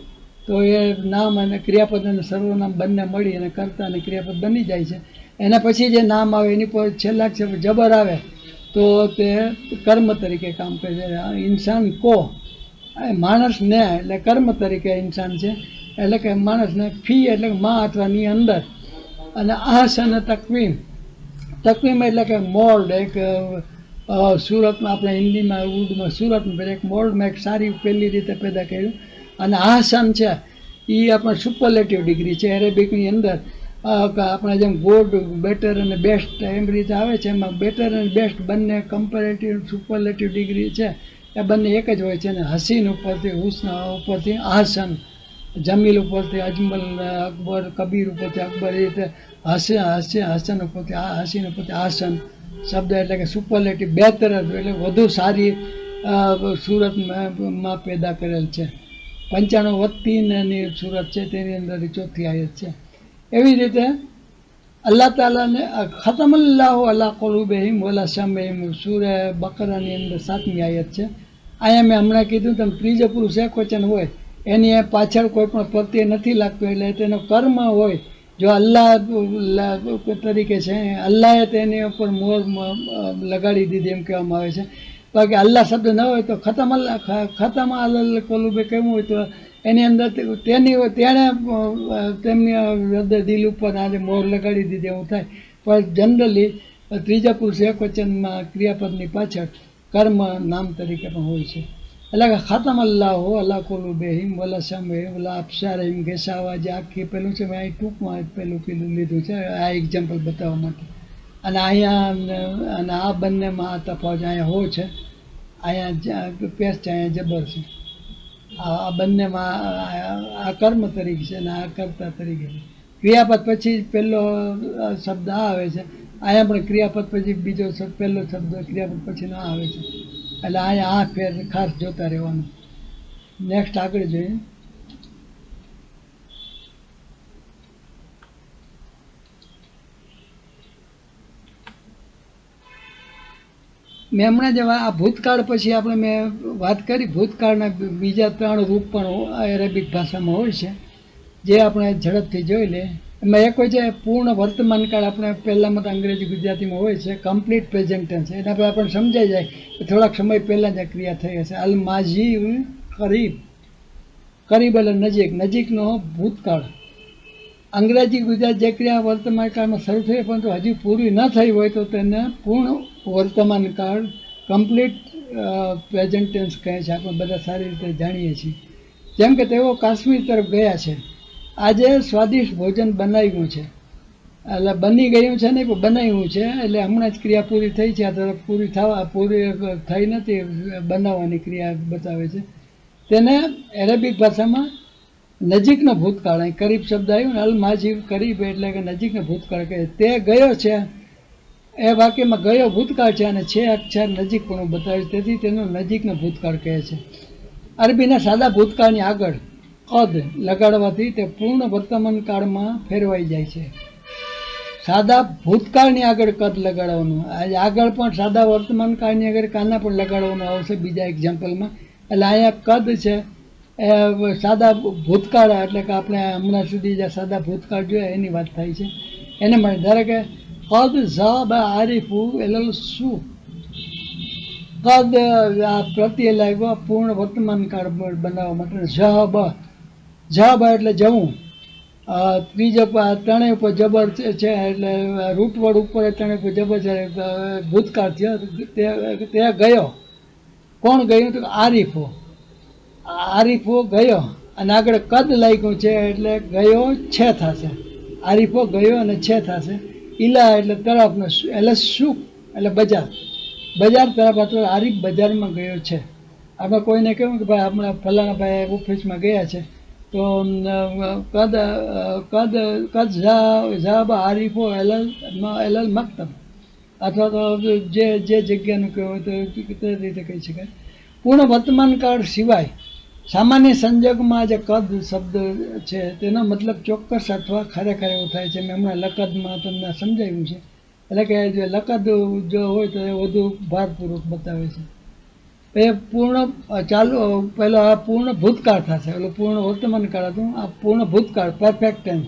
તો એ નામ અને ક્રિયાપદ અને સર્વનામ બંને મળી અને કર્તા અને ક્રિયાપદ બની જાય છે. એના પછી જે નામ આવે એની પર છેલ્લા અક્ષર જબર આવે તો તે કર્મ તરીકે કામ કરે છે. ઇન્સાન કો માણસને એટલે કર્મ તરીકે ઇન્સાન છે, એટલે કે માણસને ફી એટલે કે માં અથવા ની અંદર. અને આહસન તકવીમ, તકવીમ એટલે કે મોલ્ડ, એક સુરતમાં આપણે હિન્દીમાં ઉર્દુમાં સુરતમાં એક મોલ્ડમાં એક સારી પહેલી રીતે પેદા કર્યું. અને આહસન છે એ આપણે સુપરલેટિવ ડિગ્રી છે એરેબિકની અંદર. આપણે જેમ ગુડ, બેટર અને બેસ્ટ એમ રીતે આવે છે, એમાં બેટર અને બેસ્ટ બંને કમ્પેરેટિવ સુપરલેટિવ ડિગ્રી છે એ બંને એક જ હોય છે. અને હસીન ઉપરથી હુસ્ન ઉપરથી આહસન, જમીલ ઉપરથી અજમલ, અકબર, કબીર ઉપરથી અકબર, એ રીતે હસન ઉપરથી હસીન ઉપરથી આહસન શબ્દ એટલે કે સુપરલેટિવ બેહતર એટલે વધુ સારી સુરતમાં પેદા કરેલ છે. 95 સુરત છે તેની અંદર ચોથી આયત છે. એવી રીતે અલ્લાહ તાલાને ખતમલ્લાહુ અલા કુલુબિહિમ વલા સમઇહિમ સૂરે બકરાની અંદર 7મી આયત છે. અહીંયા મેં હમણાં કીધું તેમ ત્રીજો પુરુષ એક વચન હોય એની પાછળ કોઈ પણ પ્રત્યય નથી લાગતો, એટલે તેનો કર્મ હોય. જો અલ્લાહ તરીકે છે, અલ્લાહે તેની ઉપર મોર લગાડી દીધી એમ કહેવામાં આવે છે. બાકી અલ્લાહ શબ્દ ન હોય તો ખતમ અલ કલુબે કેવું હોય તો એની અંદર તેણે તેમની હૃદય દિલ ઉપર આજે મોર લગાડી દીધી એવું થાય. પણ જનરલી ત્રીજા પુરુષ એક વચનમાં ક્રિયાપદની પાછળ કર્મ નામ તરીકે પણ હોય છે. એટલે કે ખતમ અલ્લાહુ અલા કુલુબિહિમ વલા સમઇહિમ વલા અબસારિહિમ ઘેસાવા જે આખી પેલું છે, મેં અહીં ટૂંકમાં પેલું લીધું છે આ એક્ઝામ્પલ બતાવવા માટે. અને અહીંયા અને આ બંનેમાં આ તફાવત અહીંયા હો છે, અહીંયા પેશ છે, અહીંયા જબર છે. આ બંનેમાં આ કર્મ તરીકે છે અને આ કર્તા તરીકે છે. ક્રિયાપદ પછી પહેલો શબ્દ આ આવે છે, અહીંયા પણ ક્રિયાપદ પછી બીજો પહેલો શબ્દ ક્રિયાપદ પછીનો આ આવે છે. એટલે અહીંયા આ ફેર ખાસ જોતા રહેવાનું. નેક્સ્ટ આગળ જોઈએ. મેં હમણાં જે આ ભૂતકાળ પછી આપણે મેં વાત કરી, ભૂતકાળના બીજા 3 રૂપ પણ અરેબિક ભાષામાં હોય છે જે આપણે ઝડપથી જોઈ લે. એમાં એક હોય છે પૂર્ણ વર્તમાન કાળ, આપણે પહેલાંમાં તો અંગ્રેજી ગુજરાતીમાં હોય છે કમ્પ્લીટ પ્રેઝન્ટ ટેન્સ. એના પર આપણને સમજાઈ જાય કે થોડાક સમય પહેલાં જ ક્રિયા થઈ હશે. અલ માજી કરીબ, કરીબ એટલે નજીક, નજીકનો ભૂતકાળ. અંગ્રેજી ગુજરાત જે ક્રિયા વર્તમાન કાળમાં શરૂ થઈ પરંતુ હજી પૂરી ન થઈ હોય તો તેને પૂર્ણ વર્તમાન કાળ કમ્પ્લીટ પ્રેઝન્ટ ટેન્સ કહે છે. આપણે બધા સારી રીતે જાણીએ છીએ. જેમ કે તેઓ કાશ્મીર તરફ ગયા છે, આજે સ્વાદિષ્ટ ભોજન બનાવ્યું છે, એટલે બની ગયું છે ને બનાવ્યું છે, એટલે હમણાં જ ક્રિયા પૂરી થઈ છે, આ તરફ પૂરી થઈ નથી, બનાવવાની ક્રિયા બતાવે છે. તેને એરેબિક ભાષામાં નજીકનો ભૂતકાળ, અહીં કરીબ શબ્દ આવ્યો ને, અલ માજી કરીબ એટલે કે નજીકનો ભૂતકાળ કહે. તે ગયો છે એ વાક્યમાં ગયો ભૂતકાળ છે અને છે અક્ષર નજીકપણું બતાવે છે, તેથી તેનો નજીકનો ભૂતકાળ કહે છે. અરબીના સાદા ભૂતકાળની આગળ કદ લગાડવાથી તે પૂર્ણ વર્તમાન કાળમાં ફેરવાઈ જાય છે. સાદા ભૂતકાળની આગળ કદ લગાડવાનું, આગળ પણ સાદા વર્તમાન કાળની આગળ કાના પણ લગાડવાનું આવશે બીજા એક્ઝામ્પલમાં. એટલે અહીંયા કદ છે એ સાદા ભૂતકાળ, એટલે કે આપણે હમણાં સુધી જે સાદા ભૂતકાળ જોયા એની વાત થાય છે. એને માટે ધારો કે કદ ઝાબ આરિફુ એલલ શું, કદ આ પ્રત્યય લાગ્યો પૂર્ણ વર્તમાન કાળ બનાવવા માટે. ઝબ ઝબ એટલે જવું, ત્રીજો ત્રણેય ઉપર જબર છે એટલે રૂટવડ ઉપર ત્રણેય ઉપર જબર છે, ભૂતકાળ થયો. તે ગયો, કોણ ગયું તો આરીફો, આરીફો ગયો અને આગળ કદ લાગ્યું છે એટલે ગયો છે થશે. આરીફો ગયો અને છે થશે. ઈલા એટલે તરફનો, એટલે શું એટલે બજાર, બજાર તરફ અથવા આરીફ બજારમાં ગયો છે. આપણે કોઈને કહ્યું કે ભાઈ હમણાં ફલાણા ભાઈ ઓફિસમાં ગયા છે, તો કદ કદ કદ ઝાબ આરીફો એલલ મકતબ, અથવા તો જે જગ્યાનું કહેવું હોય તો તે રીતે કહી શકાય. પૂર્ણ વર્તમાન કાળ સિવાય સામાન્ય સંજોગમાં જે કદ શબ્દ છે તેનો મતલબ ચોક્કસ અથવા ખરેખર એવો થાય છે. મેં હમણાં લકદમાં તમને સમજાવ્યું છે. એટલે કે જે લકદ જો હોય તો એ વધુ ભારપૂર્વક બતાવે છે. એ પૂર્ણ ચાલુ, પહેલો આ પૂર્ણ ભૂતકાળ થશે, એટલે પૂર્ણ વર્તમાન કાળ હતું, આ પૂર્ણ ભૂતકાળ પરફેક્ટ ટેન્સ.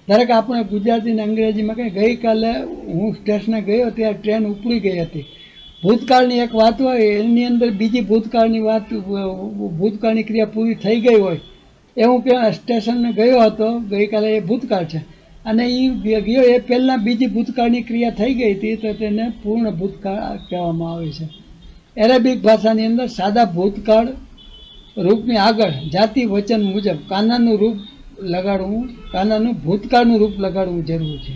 દરેક આપણે ગુજરાતી અને અંગ્રેજીમાં કંઈ ગઈકાલે હું સ્ટેશને ગયો ત્યારે ટ્રેન ઉપડી ગઈ હતી. ભૂતકાળની એક વાત હોય એની અંદર બીજી ભૂતકાળની વાત, ભૂતકાળની ક્રિયા પૂરી થઈ ગઈ હોય એવું કે સ્ટેશને ગયો હતો ગઈકાલે, એ ભૂતકાળ છે. અને એ ગયો એ પહેલાં બીજી ભૂતકાળની ક્રિયા થઈ ગઈ હતી તો તેને પૂર્ણ ભૂતકાળ કહેવામાં આવે છે. એરેબિક ભાષાની અંદર સાદા ભૂતકાળ રૂપની આગળ જાતિ વચન મુજબ કાનાનું રૂપ લગાડવું, કાનાનું ભૂતકાળનું રૂપ લગાડવું જરૂર છે.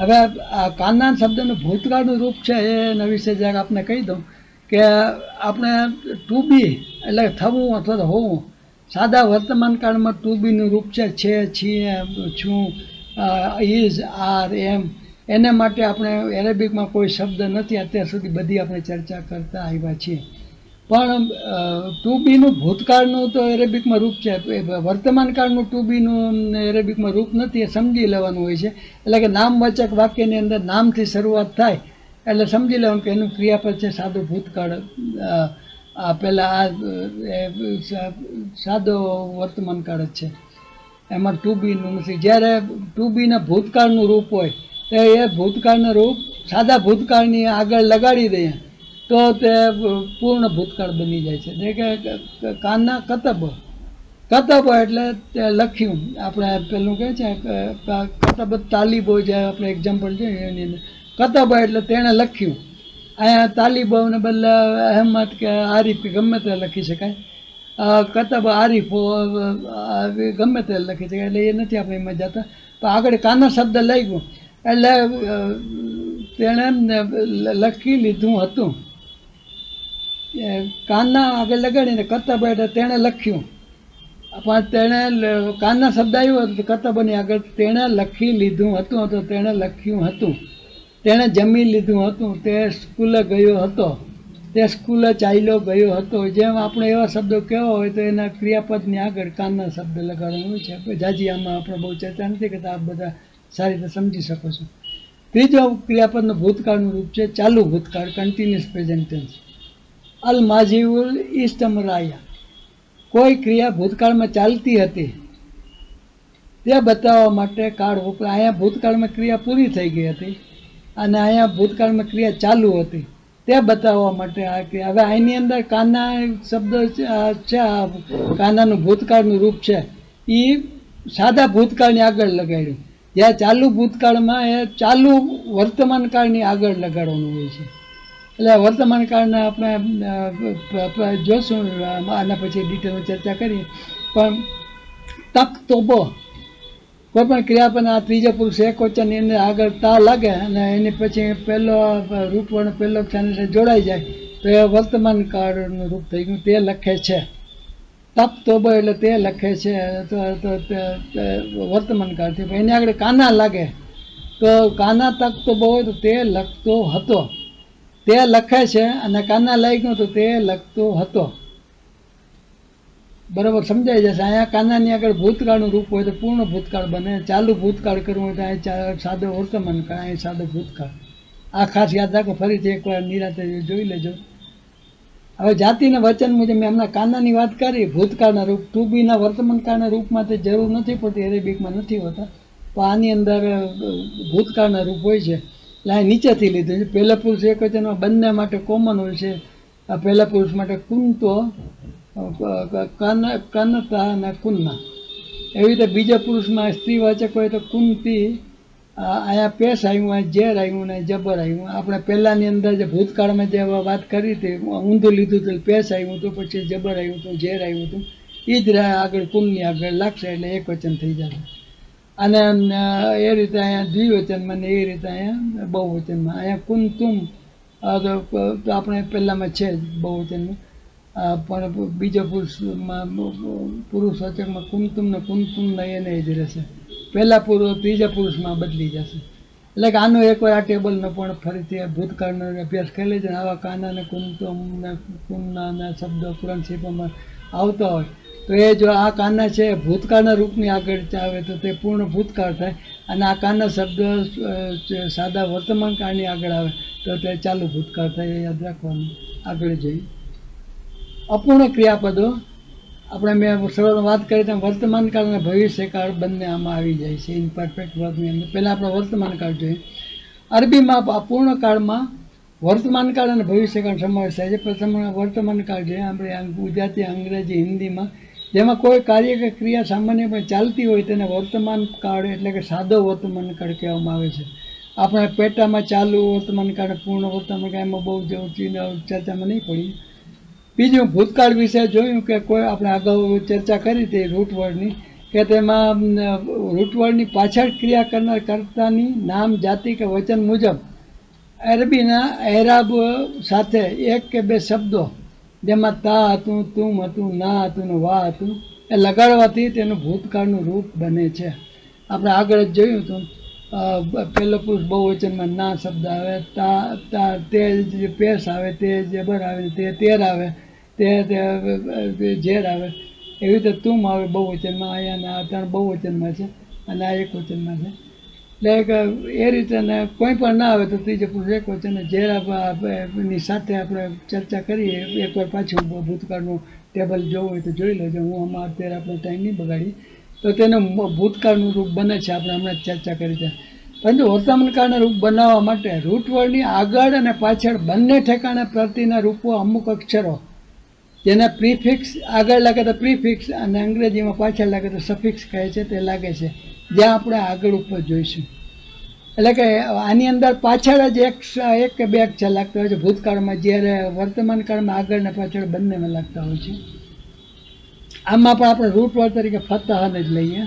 હવે આ કાના શબ્દનું ભૂતકાળનું રૂપ છે એના વિશે જરાક આપણે કહી દઉં કે આપણે ટુ બી એટલે થવું અથવા તો હોવું, સાદા વર્તમાન કાળમાં ટુ બીનું રૂપ છે છીએ, છું, ઇઝ, આર, એમ. એના માટે આપણે એરેબિકમાં કોઈ શબ્દ નથી અત્યાર સુધી, બધી આપણે ચર્ચા કરતા આવ્યા છીએ. પણ ટુ બીનું ભૂતકાળનું તો એરેબિકમાં રૂપ છે, વર્તમાન કાળનું ટુ બીનું એરેબિકમાં રૂપ નથી, એ સમજી લેવાનું હોય છે. એટલે કે નામવાચક વાક્યની અંદર નામથી શરૂઆત થાય એટલે સમજી લેવાનું કે એનું ક્રિયાપદ છે સાદું ભૂતકાળ. આ પહેલાં આ સાદો વર્તમાન કાળ જ છે, એમાં ટુ બીનું નથી. જ્યારે ટુ બીના ભૂતકાળનું રૂપ હોય તો એ ભૂતકાળનું રૂપ સાદા ભૂતકાળની આગળ લગાડી દઈએ તો તે પૂર્ણ ભૂતકાળ બની જાય છે. એટલે કે કાના કતબ, કતબ એટલે તે લખ્યું, આપણે પેલું કહે છે કતબ તાલીબો, જે આપણે એક્ઝામ્પલ જોઈએ એની અંદર કતબ એટલે તેણે લખ્યું. અહીંયા તાલીબોને બદલે અહેમદ કે આરીફ કે ગમે તે લખી શકાય. કતબ આરીફો ગમે તે લખી શકાય, એટલે એ નથી આપણે એમાં જતા. તો આગળ કાના શબ્દ લઈ ગયું એટલે તેણે લખી લીધું હતું. કાના આગળ લગાડીને કતબ એટલે તેણે લખ્યું, પણ તેણે કાના શબ્દ આવ્યો હતો કતબની આગળ તેણે લખી લીધું હતું, તો તેણે લખ્યું હતું. તેણે જમી લીધું હતું, તે સ્કૂલે ગયો હતો, તે સ્કૂલે ચાલ્યો ગયો હતો. જેમ આપણે એવા શબ્દો કહેવા હોય તો એના ક્રિયાપદની આગળ કાના શબ્દ લગાડવાનું હોય છે. જાજી આમાં આપણે બહુ ચર્ચા નથી કરતા, આપ બધા સારી રીતે સમજી શકો છો. ત્રીજો ક્રિયાપદનું ભૂતકાળનું રૂપ છે ચાલુ ભૂતકાળ, કન્ટિન્યુઅસ પ્રેઝન્ટ ટેન્સ. અલ માજીઉલ ઇસ્તમરાયા, કોઈ ક્રિયા ભૂતકાળમાં ચાલતી હતી તે બતાવવા માટે કાળ વપરાય. અહીંયા ભૂતકાળમાં ક્રિયા પૂરી થઈ ગઈ હતી અને અહીંયા ભૂતકાળમાં ક્રિયા ચાલુ હતી તે બતાવવા માટે આ ક્રિયા. હવે આની અંદર કાના શબ્દ છે, કાનાનું ભૂતકાળનું રૂપ છે, એ સાદા ભૂતકાળની આગળ લગાડ્યું. જ્યાં ચાલુ ભૂતકાળમાં એ ચાલુ વર્તમાન કાળની આગળ લગાડવાનું હોય છે. એટલે વર્તમાન કાળના આપણે જોશું, આના પછી ડિટેલમાં ચર્ચા કરીએ. પણ તક તોબો, કોઈ પણ ક્રિયાપદ આ ત્રીજો પુરુષ એકવચનની અંદર આગળ તા લાગે અને એની પછી પહેલો રૂપવર્ણ પહેલો ક્ષણ જોડાઈ જાય તો એ વર્તમાન કાળનું રૂપ થઈ ગયું. તે લખે છે, તપ તોબો એટલે તે લખે છે, તો વર્તમાન કાળથી. એની આગળ કાના લાગે તો કાના તકતો બહુ હોય તો તે લખતો હતો, તે લખે છે અને કાના લાગ્યો તો તે લખતો હતો. બરાબર સમજાઈ જશે. અહીંયા કાનાની આગળ ભૂતકાળનું રૂપ હોય તો પૂર્ણ ભૂતકાળ બને, ચાલુ ભૂતકાળ કરવું હોય તો અહીં સાદો વર્તમાન કાળ, અહીં સાદો ભૂતકાળ. આ ખાસ યાદ રાખો, ફરીથી એકવાર નિરાતે જોઈ લેજો. હવે જાતિના વચન મુજબ મેં હમણાં કાનાની વાત કરી, ભૂતકાળના રૂપ ટુ બીના વર્તમાન કાળના રૂપમાં તે જરૂર નથી પડતી, અરેબિકમાં નથી હોતા, પણ આની અંદર ભૂતકાળના રૂપ હોય છે. એટલે અહીં નીચેથી લીધું છે. પહેલા પુરુષ એક વચનમાં બંને માટે કોમન હોય છે. આ પહેલા પુરુષ માટે કુંતો, કનતા અને કુન્ના. એવી રીતે બીજા પુરુષમાં સ્ત્રીવાચક હોય તો કુંતી, અહીંયા પેશ આવ્યું, અહીંયા ઝેર આવ્યું ને જબર આવ્યું. આપણે પહેલાંની અંદર જે ભૂતકાળમાં જે વાત કરી હતી, ઊંધું લીધું તો પેશ આવ્યું હતું, પછી જબર આવ્યું હતું, ઝેર આવ્યું હતું, એ જ આગળ કુમની આગળ લાગશે એટલે એક વચન થઈ જશે. અને એ રીતે અહીંયા દ્વિવચનમાં ને એ રીતે અહીંયા બહુવચનમાં. અહીંયા કુંતુમ તો આપણે પહેલાંમાં છે જ બહુવચનમાં, પણ બીજા પુરુષમાં પુરુષવાચકમાં કુંતુમ ને કુંતુમના એને જ રહેશે. પહેલા પુરુષ ત્રીજા પુરુષમાં બદલી જશે. એટલે કે આનો એકવાર આ ટેબલનો પણ ફરીથી ભૂતકાળનો અભ્યાસ કરી લેજો. આવા કાના ને કુંતુમ ને કુન્ના શબ્દો પુરાણ શિલ્પમાં આવતા હોય તો એ જો આ કાના છે ભૂતકાળના રૂપની આગળ આવે તો તે પૂર્ણ ભૂતકાળ થાય, અને આ કાના શબ્દ સાદા વર્તમાન કાળની આગળ આવે તો તે ચાલુ ભૂતકાળ થાય. એ યાદ રાખવાનું. આગળ જઈએ. અપૂર્ણ ક્રિયાપદો આપણે મેં સરળ વાત કરી તેમ વર્તમાન કાળ અને ભવિષ્યકાળ બંને આમાં આવી જાય છે. ઇનપરફેક્ટ વર્બની અંદર પહેલાં આપણે વર્તમાન કાળ જોઈએ. અરબીમાં અપૂર્ણ કાળમાં વર્તમાન કાળ અને ભવિષ્યકાળ સમાવેશ થાય છે. પ્રથમ વર્તમાન કાળ છે આપણે ગુજરાતી, અંગ્રેજી, હિન્દીમાં, જેમાં કોઈ કાર્ય કે ક્રિયા સામાન્યપણે ચાલતી હોય તેને વર્તમાન કાળ એટલે કે સાદો વર્તમાન કાળ કહેવામાં આવે છે. આપણે પેટામાં ચાલુ વર્તમાન કાળ, પૂર્ણ વર્તમાન કાળ એમાં બહુ ચર્ચામાં નહીં પડી. બીજું ભૂતકાળ વિશે જોયું કે કોઈ આપણે અગાઉ ચર્ચા કરી હતી રૂટવર્ડની, કે તેમાં રૂટવર્ડની પાછળ ક્રિયા કરનાર કર્તાની નામ, જાતિ કે વચન મુજબ અરબીના એરાબ સાથે એક કે બે શબ્દો જેમાં તા હતું, તુમ હતું, ના હતું ને વા હતું એ લગાડવાથી તેનું ભૂતકાળનું રૂપ બને છે. આપણે આગળ જ જોયું હતું પહેલો પુરુષ બહુવચનમાં ના શબ્દ આવે, તે પેશ આવે, તે જબર આવે, તે તેર આવે, તે ઝેર આવે, એવી રીતે તુમ આવે બહુવચનમાં. અહીંયા ત્રણ બહુવચનમાં છે અને આ એક વચનમાં છે. એટલે કે એ રીતે કોઈ પણ ના આવે તો ત્રીજો પુરુષ એક વચન. ઝેરની સાથે આપણે ચર્ચા કરીએ. એકવાર પાછું ભૂતકાળનું ટેબલ જોવું હોય તો જોઈ લેજો. હું આમાં અત્યારે આપણે ટાઈમ નહીં બગાડી. તો તેનું ભૂતકાળનું રૂપ બને છે, આપણે હમણાં જ ચર્ચા કરી છે. પરંતુ વર્તમાન કાળના રૂપ બનાવવા માટે રૂટવર્ડની આગળ અને પાછળ બંને ઠેકાણે પ્રતિના રૂપો અમુક અક્ષરો જેને પ્રીફિક્સ આગળ લાગે તો પ્રીફિક્સ અને અંગ્રેજીમાં પાછળ લાગે તો સફિક્સ કહે છે તે લાગે છે, જ્યાં આપણે આગળ ઉપર જોઈશું. એટલે કે આની અંદર પાછળ જ એક કે બે અક્ષર લાગતા હોય છે ભૂતકાળમાં, જ્યારે વર્તમાન કાળમાં આગળ ને પાછળ બંનેમાં લાગતા હોય છે. આમાં પણ આપણે રૂટવર્ડ તરીકે ફતહને જ લઈએ.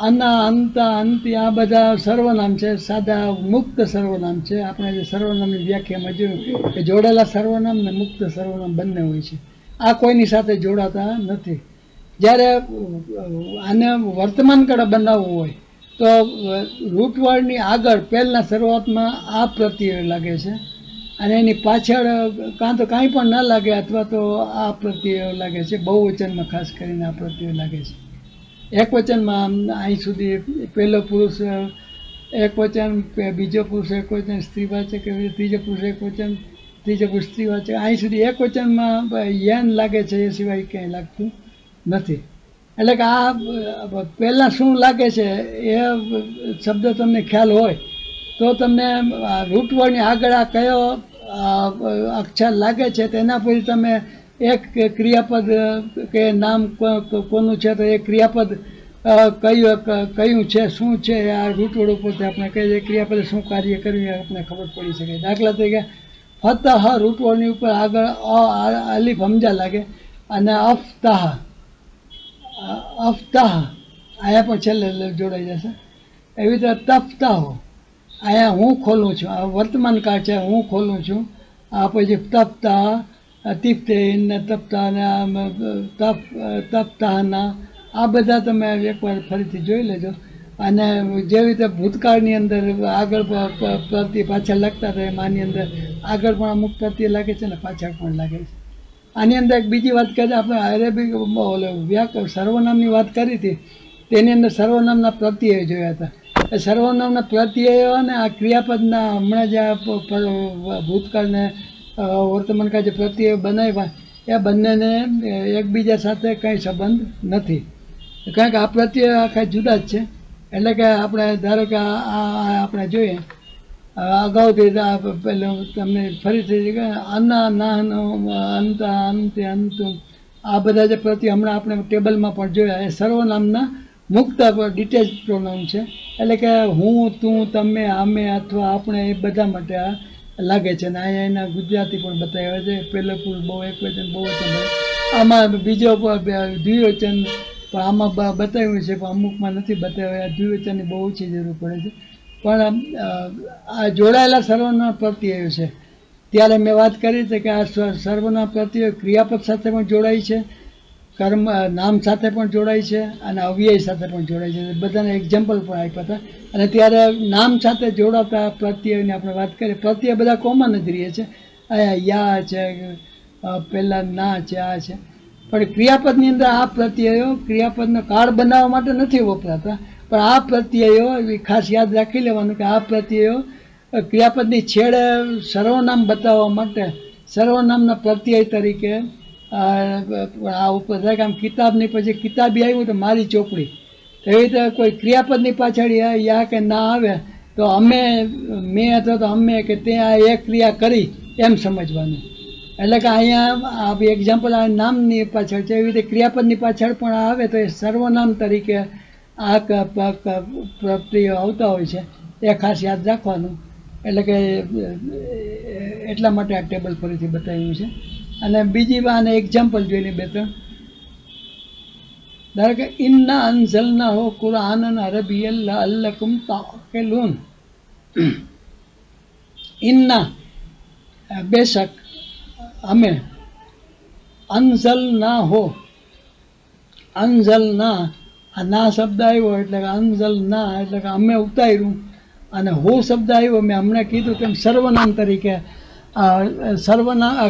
અના, અંતા, અંતિ આ બધા સર્વનામ છે, સાદા મુક્ત સર્વનામ છે. આપણે જે સર્વનામની વ્યાખ્યામાં જોયું કે જોડેલા સર્વનામ ને મુક્ત સર્વનામ બંને હોય છે. આ કોઈની સાથે જોડાતા નથી. જ્યારે આને વર્તમાન કાળ બનાવવું હોય તો રૂટવર્ડની આગળ પહેલાં શરૂઆતમાં આ પ્રત્યય લાગે છે અને એની પાછળ કાં તો કાંઈ પણ ન લાગે અથવા તો આ પ્રત્યય લાગે છે. બહુવચનમાં ખાસ કરીને આ પ્રત્યય લાગે છે. એક વચનમાં અહીં સુધી પહેલો પુરુષ એક વચન, બીજો પુરુષ એક વચન સ્ત્રીવાચક, ત્રીજો પુરુષ એક વચન, ત્રીજો પુરુષ સ્ત્રીવાચક, અહીં સુધી એક વચનમાં યન લાગે છે, એ સિવાય ક્યાંય લાગતું નથી. એટલે કે આ પહેલાં શું લાગે છે એ શબ્દ તમને ખ્યાલ હોય તો તમને રૂટવર્ડની આગળ આ કયો અક્ષર લાગે છે તેના પછી તમે એક ક્રિયાપદ કે નામ કોનું છે તો એ ક્રિયાપદ કયું છે, શું છે, આ રૂટવર્ડ ઉપરથી આપણે કહીએ ક્રિયાપદ શું કાર્ય કર્યું એ આપણે ખબર પડી શકે. દાખલા તરીકે ફતહ રૂટવર્ડની ઉપર આગળ અલીફ હમજા લાગે અને અફતાહ, અફતાહ અહીંયા પણ છેલ્લે જોડાઈ જશે. એવી રીતે તફતાહો, અહીંયા હું ખોલું છું, આ વર્તમાન કાળ છે, હું ખોલું છું. આ પછી તફતાહ, તિફ્તેન, તફતાહના, તફતાહના આ બધા તમે એકવાર ફરીથી જોઈ લેજો. અને જેવી રીતે ભૂતકાળની અંદર આગળ પ્રત્યે પાછળ લખતા હતા એમ આની અંદર આગળ પણ અમુક પ્રત્યે લાગે છે ને પાછળ પણ લાગે છે. આની અંદર એક બીજી વાત કરીએ, આપણે અરેબિક સર્વનામની વાત કરી હતી, તેની અંદર સર્વનામના પ્રત્યય જોયા હતા. એ સર્વનામના પ્રત્યયો અને આ ક્રિયાપદના હમણાં જે ભૂતકાળને વર્તમાનકાળ જે પ્રત્યયો બનાવ્યા એ બંનેને એકબીજા સાથે કંઈ સંબંધ નથી, કારણ કે આ પ્રત્યય આખા જુદા જ છે. એટલે કે આપણે ધારો કે આપણે જોઈએ અગાઉથી પેલું તમને ફરીથી અન્ના નાહનો અંતા અંતે અંતુમ આ બધા જે પ્રત્યય હમણાં આપણે ટેબલમાં પણ જોયા એ સર્વનામના મુક્ત ડિટેચ પ્રોનાઉન છે. એટલે કે હું, તું, તમે, અમે અથવા આપણે એ બધા માટે આ લાગે છે. અને અહીંયા એના ગુજરાતી પણ બતાવ્યા છે, પહેલો પુરુષ બહુ એકવચન બહુવચન. આમાં બીજો દ્વિવચન પણ આમાં બતાવ્યું છે, પણ અમુકમાં નથી બતાવ્યા. દ્વિવચનની બહુ ઓછી જરૂર પડે છે. પણ આ જોડાયેલા સર્વનામ પ્રત્યયો છે. ત્યારે મેં વાત કરી હતી કે આ સર્વનામ પ્રત્યયો ક્રિયાપદ સાથે પણ જોડાય છે, કર્મ નામ સાથે પણ જોડાય છે અને અવ્યય સાથે પણ જોડાય છે. બધાને એક્ઝામ્પલ પણ આપ્યા હતા. અને ત્યારે નામ સાથે જોડાતા પ્રત્યયની આપણે વાત કરીએ, પ્રત્યય બધા કોમન જ રહીએ છે. અહીંયા યા છે, પહેલાં ના છે, આ છે. પણ ક્રિયાપદની અંદર આ પ્રત્યયો ક્રિયાપદનો કાળ બનાવવા માટે નથી વપરાતા, પણ આ પ્રત્યયો ખાસ યાદ રાખી લેવાનું કે આ પ્રત્યયો ક્રિયાપદની છેડે સર્વનામ બતાવવા માટે સર્વનામના પ્રત્યય તરીકે આ ઉપર આમ કિતાબની પછી કિતાબી આવ્યું તો મારી ચોપડી, એવી રીતે કોઈ ક્રિયાપદની પાછળ યા કે ના આવે તો અમે, મેં અથવા તો અમે કે તે આ એક ક્રિયા કરી એમ સમજવાનું. એટલે કે અહીંયા આ એક્ઝામ્પલ આ નામની પાછળ છે, એવી રીતે ક્રિયાપદની પાછળ પણ આવે તો એ સર્વનામ તરીકે આ પ્રત્યયો આવતા હોય છે. એ ખાસ યાદ રાખવાનું. એટલે કે એટલા માટે આ ટેબલ ફરીથી બતાવ્યું છે. અને બીજી આને એક્ઝામ્પલ જોઈને બે ત્રણ, ધારો કે ઇન્ના અન્ઝલના હો કુરઆનન અરબિયન લઅલ્લકુમ તાકિલૂન. ઇન્ના બેશક અમે, અન્ઝલના હો, અન્ઝલના આ ના શબ્દ આવ્યો એટલે કે અન્ઝલના એટલે કે અમે ઉતાર્યું, અને હો શબ્દ આવ્યો મેં હમણાં કીધું તેમ સર્વનામ તરીકે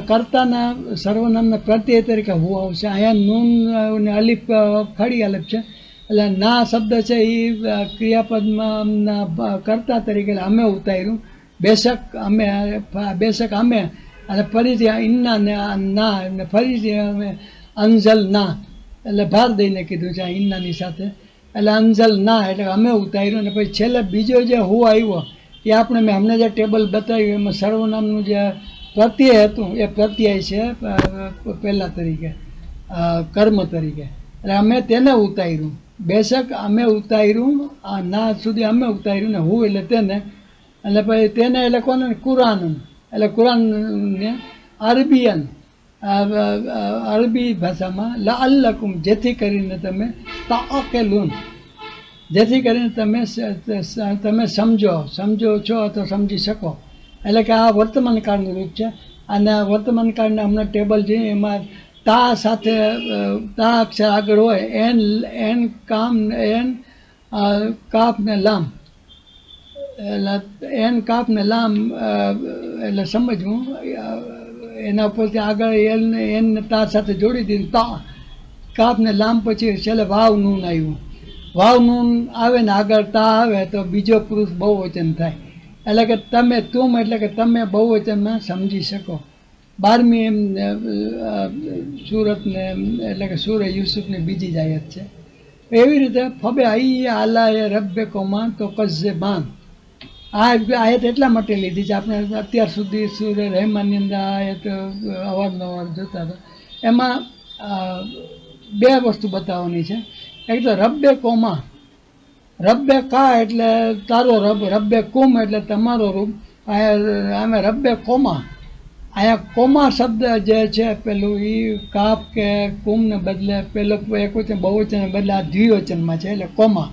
કર્તાના સર્વનામના પ્રત્યય તરીકે હું આવશે. અહીંયા નૂન ને અલીફ ખડી અલીફ છે, એટલે ના શબ્દ છે એ ક્રિયાપદમાં કર્તા તરીકે અમે ઉતાર્યું. બેશક અમે, બેશક અમે, અને ફરીથી ઇન્ના ને ના, અને ફરીથી અમે અંઝલ ના એટલે ભાર દઈને કીધું છે આ ઇન્નાની સાથે. એટલે અંઝલ ના એટલે અમે ઉતાર્યું. અને પછી છેલ્લે બીજો જે હું આવ્યો એ આપણે મેં હમણાં જે ટેબલ બતાવ્યું એમાં સર્વનામનું જે પ્રત્યય હતું એ પ્રત્યય છે પહેલાં તરીકે કર્મ તરીકે, એટલે અમે તેને ઉતાર્યું. બેશક અમે ઉતાર્યું, આ ના સુધી અમે ઉતાર્યું ને હું એટલે તેને, એટલે પછી તેને એટલે કોને કુરાન, એટલે કુરાનને અરબિયન અરબી ભાષામાં લઅલ્લકુમ જેથી કરીને તમે તાકિલૂન જેથી કરીને તમે સમજો છો અથવા સમજી શકો. એટલે કે આ વર્તમાન કાળનું રૂપ છે. અને વર્તમાન કાળના હમણાં ટેબલ છે એમાં તા સાથે તા અક્ષર આગળ હોય, એન કામ એન કાપ ને લામ, એટલે એન કાપ ને લામ એટલે સમજવું. એના ઉપરથી આગળ એન તા સાથે જોડી દીધું, તા કાપ ને લામ પછી છેલ્લે વાવ નૂન આવ્યું. વાવ નૂન આવે ને આગળ તા આવે તો બીજો પુરુષ બહુવચન થાય. એટલે કે તમે, તુમ એટલે કે તમે બહુવચનમાં સમજી શકો. 12મી સુરતને એટલે કે સૂરે યુસુફની બીજી જ આયત છે. એવી રીતે ફબે આઈ આલા એ રબ્બે કોમાં તો કઝે બાન. આ આયત એટલા માટે લીધી છે, આપણે અત્યાર સુધી સૂરે રહેમાનની અંદર આ આયત અવારનવાર જોતા હતા. એમાં બે વસ્તુ બતાવવાની છે. એક તો રબ્બે કોમા, રબ્બે કા એટલે તારો રબ, રબ્બે કુમ એટલે તમારો રૂપ. આમે રબ્બે કોમા, અહીંયા કોમા શબ્દ જે છે પેલું એ કાપ કે કુમને બદલે પેલો એકવચન બહુવચનને બદલે આ દ્વિવચનમાં છે. એટલે કોમા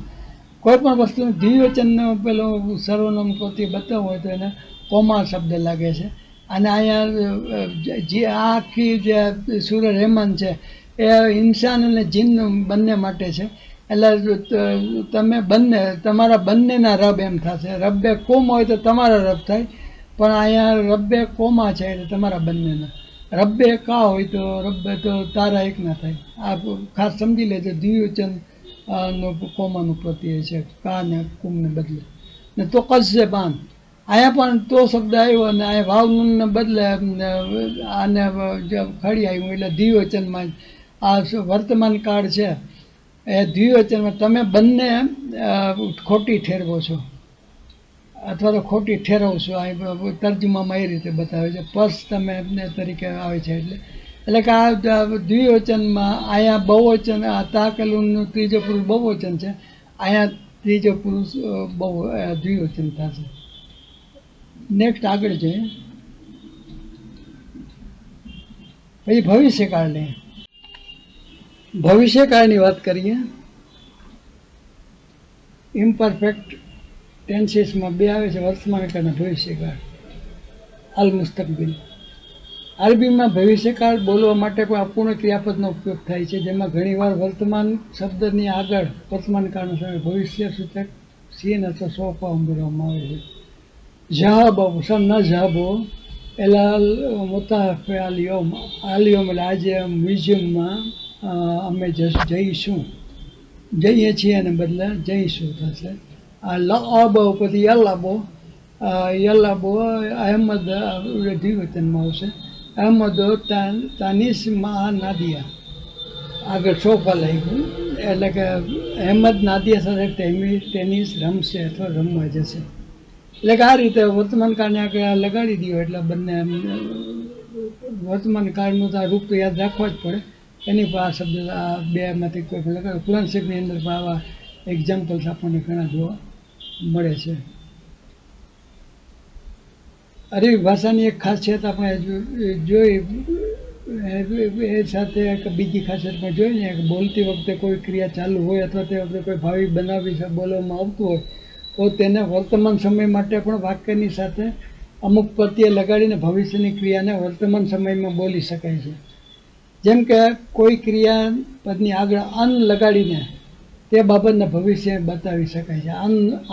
કોઈ પણ વસ્તુનું દ્વિવચનનો પેલો સર્વનામ પ્રત્યે બતાવવું હોય તો એને કોમા શબ્દ લાગે છે. અને અહીંયા જે આખી જે સૂરે રહેમાન છે એ ઇન્સાન અને જીન બંને માટે છે. એટલે તમે બંને તમારા બંનેના રબ એમ થશે. રબ્બે કોમ હોય તો તમારા રબ થાય, પણ અહીંયા રબ્બે કોમા છે એટલે તમારા બંનેના. રબ્બે કા હોય તો રબ્બે તો તારા એકના થાય. આ ખાસ સમજી લેજો. દ્વિવચન નો કોમાનું પ્રત્યય છે કા ને કુમને બદલે. ને તો કશે બાન અહીંયા પણ તો શબ્દ આવ્યો અને અહીંયા વાવ નૂનને બદલે આને ખડી આવ્યું એટલે દ્વિવચનમાં આ વર્તમાન કાળ છે એ દ્વિવચનમાં તમે બંને ખોટી ઠેરવો છો અથવા તો ખોટી ઠેરવશો. આ તર્જુમામાં એ રીતે બતાવે છે. પર્સ તમે તરીકે આવે છે એટલે કે આ દ્વિવચનમાં અહીંયા બહુવચન, આ તાકલુનું ત્રીજો પુરુષ બહુવચન છે, અહીંયા ત્રીજો પુરુષ દ્વિવચન થશે. નેક્સ્ટ આગળ જોઈએ. પછી ભવિષ્યકાળ લઈએ. ભવિષ્યકાળની વાત કરીએ. ઇમ્પરફેક્ટ ટેન્સીસમાં બે આવે છે, વર્તમાન કાળ અને ભવિષ્યકાળ. અલ મુસ્તકબિલ. અરબીમાં ભવિષ્યકાળ બોલવા માટે કોઈ અપૂર્ણ ક્રિયાપદનો ઉપયોગ થાય છે, જેમાં ઘણીવાર વર્તમાન શબ્દની આગળ વર્તમાન કાળનો સમય ભવિષ્ય સૂચક સીન અથવા સોપા ઉમેરવામાં આવે છે. જહાબો ન જહાબો એલા મુતાફે આલિયોમ. આલિયોમ એટલે આજે મ્યુઝિયમમાં અમે જઈશું, જઈએ છીએ એને બદલે જઈશું થશે. આ લઆબો પછી યલાબો. યલાબો અહેમદ દ્વિવચનમાં આવશે. અહેમદો તાનિસમાં નાદિયા. આગળ સોફા લઈ ગયું એટલે કે અહેમદ નાદિયા સાથે ટેનિસ રમશે અથવા રમવા જશે. એટલે કે આ રીતે વર્તમાન કાળને આગળ લગાડી દો એટલે બંને વર્તમાન કાળનું તો રૂપ તો યાદ રાખવા જ પડે. એની પર આ શબ્દ આ બેમાંથી કોઈ લગાડો. કુરાનશરીફની અંદર પણ આવા એક્ઝામ્પલ્સ આપણને ઘણા જોવા મળે છે. અરબી ભાષાની એક ખાસિયત આપણે જોઈ, એ સાથે એક બીજી ખાસિયત પણ જોઈ ને કે બોલતી વખતે કોઈ ક્રિયા ચાલુ હોય અથવા તે વખતે કોઈ ભાવિ બનાવી બોલવામાં આવતું હોય તો તેને વર્તમાન સમય માટે પણ વાક્યની સાથે અમુક પ્રત્યય લગાડીને ભવિષ્યની ક્રિયાને વર્તમાન સમયમાં બોલી શકાય છે. જેમ કે કોઈ ક્રિયા પદની આગળ અન લગાડીને તે બાબતને ભવિષ્ય બતાવી શકાય છે.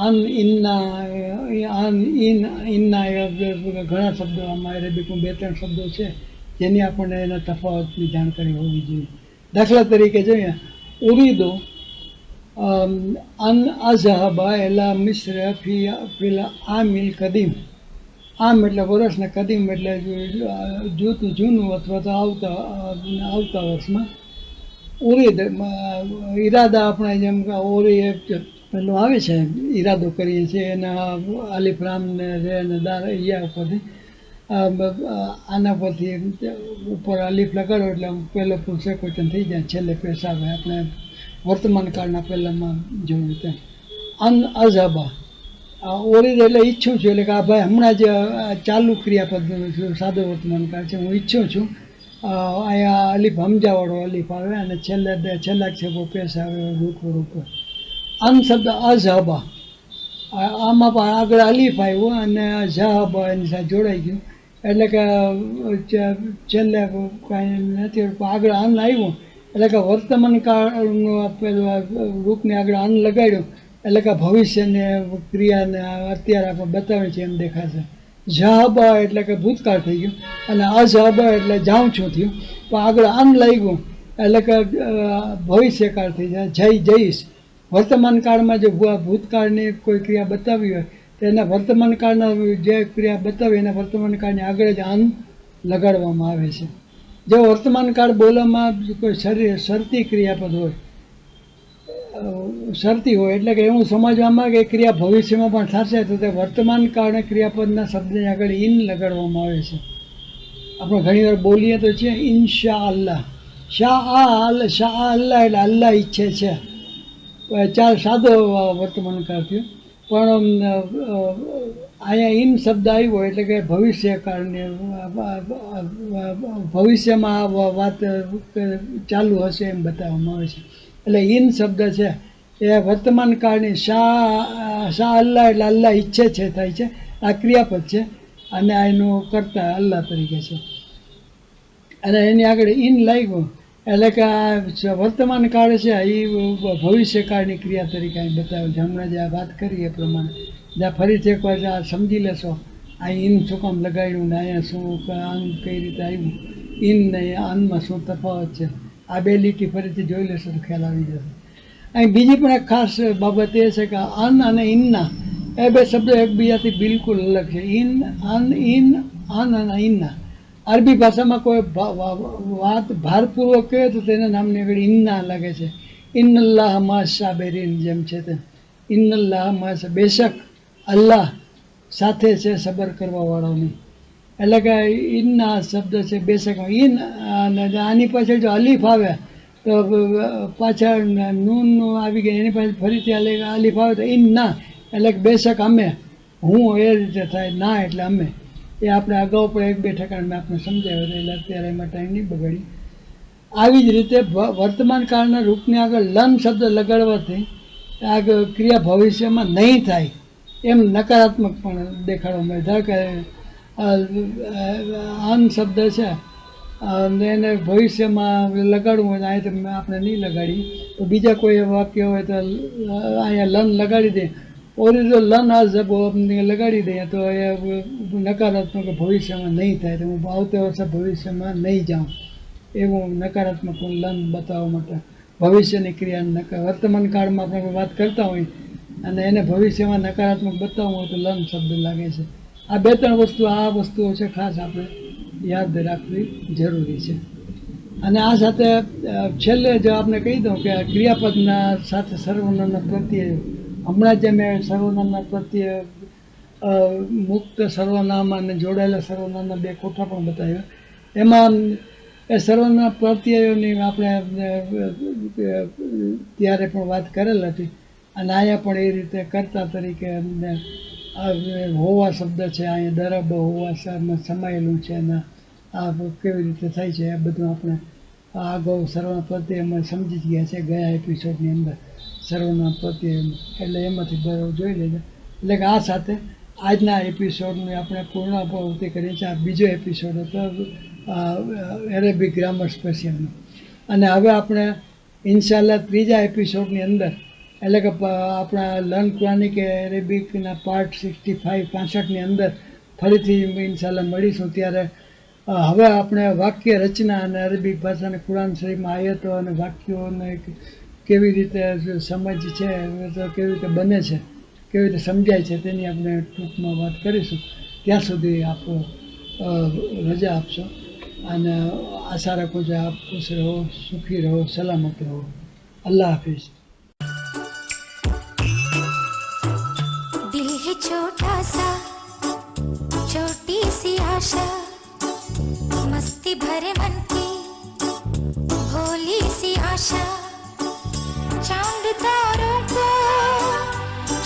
અન ઇન્ના, ઘણા શબ્દો આમાં અરેબિકમાં 2-3 શબ્દો છે જેની આપણને એના તફાવતની જાણકારી હોવી જોઈએ. દાખલા તરીકે જોઈએ ઉરીદો અન અઝહબા એલા મિસ્ર ફિલ આમિલ કદીમ. આમ એટલે વર્ષ ને કદીમ એટલે જૂનું અથવા તો આવતા વર્ષમાં. ઉરીદ ઈરાદા આપણે જેમ કે ઓરી પેલું આવે છે ઈરાદો કરીએ છીએ એના આલિફ રામ ને રે ને દાર યા ઉપરથી આના પરથી ઉપર આલિફ લગાડો એટલે પહેલો પુરુષ એકવચન થઈ જાય, છેલ્લે પેશ આવે. આપણે વર્તમાન કાળના પહેલામાં જોયું તેમ. અન અઝહબા ઓરીદ એટલે ઈચ્છું છું, એટલે કે આ ભાઈ હમણાં જ ચાલુ ક્રિયાપદ સાદો વર્તમાન કાળ છે, હું ઈચ્છું છું. અહીંયા અલીફ હમજાવાળો અલીફ આવે અને છેલ્લા અક્ષરો પેશ આવે રૂપ. અન શબ્દ અઝહબા, આમાં પણ આગળ અલીફ આવ્યો અને ઝહબા એની સાથે જોડાઈ ગયું એટલે કે છેલ્લે કાંઈ નથી આગળ અન આવ્યું એટલે કે વર્તમાન કાળનું પેલું રૂપને આગળ અન લગાડ્યું એટલે કે ભવિષ્યને ક્રિયાને અત્યારે આપણે બતાવે છે એમ દેખાશે. ઝહબા એટલે કે ભૂતકાળ થઈ ગયું અને અઝહબા એટલે જાઉં છું થયું, પણ આગળ અન લાગ્યું એટલે કે ભવિષ્યકાળ થઈ જાય. જઈશ વર્તમાન કાળમાં જો ભૂતકાળની કોઈ ક્રિયા બતાવી હોય તો એના વર્તમાન કાળના જે ક્રિયા બતાવી એના વર્તમાન કાળની આગળ જ અન લગાડવામાં આવે છે. જો વર્તમાન કાળ બોલવામાં કોઈ શરતી ક્રિયાપદ હોય, શરતી હોય એટલે કે એવું સમજવામાં કે ક્રિયા ભવિષ્યમાં પણ થશે તો તે વર્તમાન કાળને ક્રિયાપદના શબ્દની આગળ ઇન લગાડવામાં આવે છે. આપણે ઘણી વાર બોલીએ તો છે ઇન્શા અલ્લાહ. શાહ અલ્લાહ એટલે અલ્લાહ ઈચ્છે છે, ચાલ સાદો વર્તમાન કાળ થયો, પણ અહીંયા ઇન શબ્દ આવ્યો એટલે કે ભવિષ્યકાળની ભવિષ્યમાં આ વાત ચાલુ હશે એમ બતાવવામાં આવે છે. એટલે ઇન શબ્દ છે એ વર્તમાન કાળની શાહ અલ્લાહ એટલે અલ્લાહ ઈચ્છે છે થાય છે, આ ક્રિયાપદ છે અને આ એનું કરતા અલ્લાહ તરીકે છે અને એની આગળ ઇન લાગ્યું એટલે કે આ વર્તમાન કાળ છે એ ભવિષ્યકાળની ક્રિયા તરીકે અહીં બતાવે છે. હમણાં જે આ વાત કરી એ પ્રમાણે જ્યાં ફરીથી એકવાર આ સમજી લેશો આ ઈન શું કામ લગાડ્યું ને અહીંયા શું આન કઈ રીતે આવ્યું, ઈન ને આનમાં શું તફાવત છે, આ બે લીટી ફરીથી જોઈ લેશો તો ખ્યાલ આવી જશે. અહીં બીજી પણ એક ખાસ બાબત એ છે કે અન અને ઇનના એ બે શબ્દો એકબીજાથી બિલકુલ અલગ છે. ઇન અન અને ઇન્ના અરબી ભાષામાં કોઈ વાત ભારપૂર્વક કહે તો તેના નામની આગળ ઇન્ના લાગે છે. ઇન્નલ્લાહ મા સાબિરીન જેમ છે તેમ ઇન્નલ્લાહ મા, બેશક અલ્લાહ સાથે છે સબર કરવા વાળાની. એટલે કે ઇન્ના શબ્દ છે બેશક ઇન, આની પાછળ જો અલીફ આવે તો પાછળ નૂન આવી ગઈ, એની પાછળ ફરીથી અલીફ આવે તો ઇન્ના એટલે કે બેશક અમે, હું એ રીતે થાય, ના એટલે અમે. એ આપણે અગાઉ પણ એક બે ઠેકાણ મેં આપણે સમજાવ્યો એટલે અત્યારે એમાં ટાઈમ નહીં બગાડી. આવી જ રીતે વર્તમાન કાળના રૂપની આગળ લન શબ્દ લગાડવાથી આગળ ક્રિયા ભવિષ્યમાં નહીં થાય એમ નકારાત્મક પણ દેખાડવા મળે. ધારો કે અન શબ્દ છે અને એને ભવિષ્યમાં લગાડવું હોય તો અહીંયા આપણે નહીં લગાડી તો બીજા કોઈ વાક્ય હોય તો અહીંયા લન લગાડી દે, ઓરિજિનલ લન આ જબ લગાડી દઈએ તો એ નકારાત્મક ભવિષ્યમાં નહીં થાય, તો હું આવતા વર્ષે ભવિષ્યમાં નહીં જાઉં એવું નકારાત્મક લન બતાવવા માટે ભવિષ્યની ક્રિયા વર્તમાન કાળમાં આપણે વાત કરતા હોય અને એને ભવિષ્યમાં નકારાત્મક બતાવવું હોય તો લન શબ્દ લાગે છે. આ બે ત્રણ વસ્તુઓ છે ખાસ આપણે યાદ રાખવી જરૂરી છે. અને આ સાથે છેલ્લે જો આપણે કહી દઉં કે ક્રિયાપદના સાથે સર્વનામના પ્રત્યય, હમણાં જે મેં સર્વનામના પ્રત્યે મુક્ત સર્વનામ અને જોડાયેલા સર્વનામના બે કોઠા પણ બતાવ્યા. એમાં એ સર્વનામ પ્રત્યયોની આપણે ત્યારે પણ વાત કરેલ હતી અને અહીંયા પણ એ રીતે કર્તા તરીકે હોવા શબ્દ છે, અહીંયા દરબ હોવા સમાયેલું છે અને આ કેવી રીતે થાય છે એ બધું આપણે અગાઉ સર્વનામ પ્રત્યય અમે સમજી જ ગયા છે ગયા એપિસોડની અંદર સર્વનામ પ્રત્યય, એટલે એમાંથી બરાબર જોઈ લેજો. એટલે કે આ સાથે આજના એપિસોડની આપણે પૂર્ણાપૂર્તિ કરીએ છીએ. આ બીજો એપિસોડ હતો એરેબિક ગ્રામર સ્પેશિયલનો અને હવે આપણે ઇન્શાલ્લાહ ત્રીજા એપિસોડની અંદર એટલે કે આપણા લર્ન કુરાનિક એરેબિકના પાર્ટ 65-65ની અંદર ફરીથી ઇન્શાલ્લાહ મળીશું. ત્યારે હવે આપણે વાક્ય રચના અને અરબી ભાષાને કુરાન શરીફમાં આયતો અને વાક્યોને કેવી રીતે સમજ છે, કેવી રીતે બને છે, કેવી રીતે સમજાય છે તેની આપણે ટૂંકમાં વાત કરીશું. ત્યાં સુધી આપ રજા આપશો અને આશા રાખું છું આપ ખુશ રહો, સુખી રહો, સલામત રહો. અલ્લાહ હાફિઝ. दिल है छोटा सा छोटी सी आशा, मस्ती भरे मन की भोली सी आशा, चांद तारों को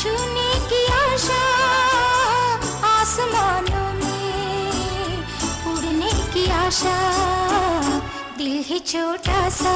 छूने की आशा, आसमानों में उड़ने की आशा, दिल है छोटा सा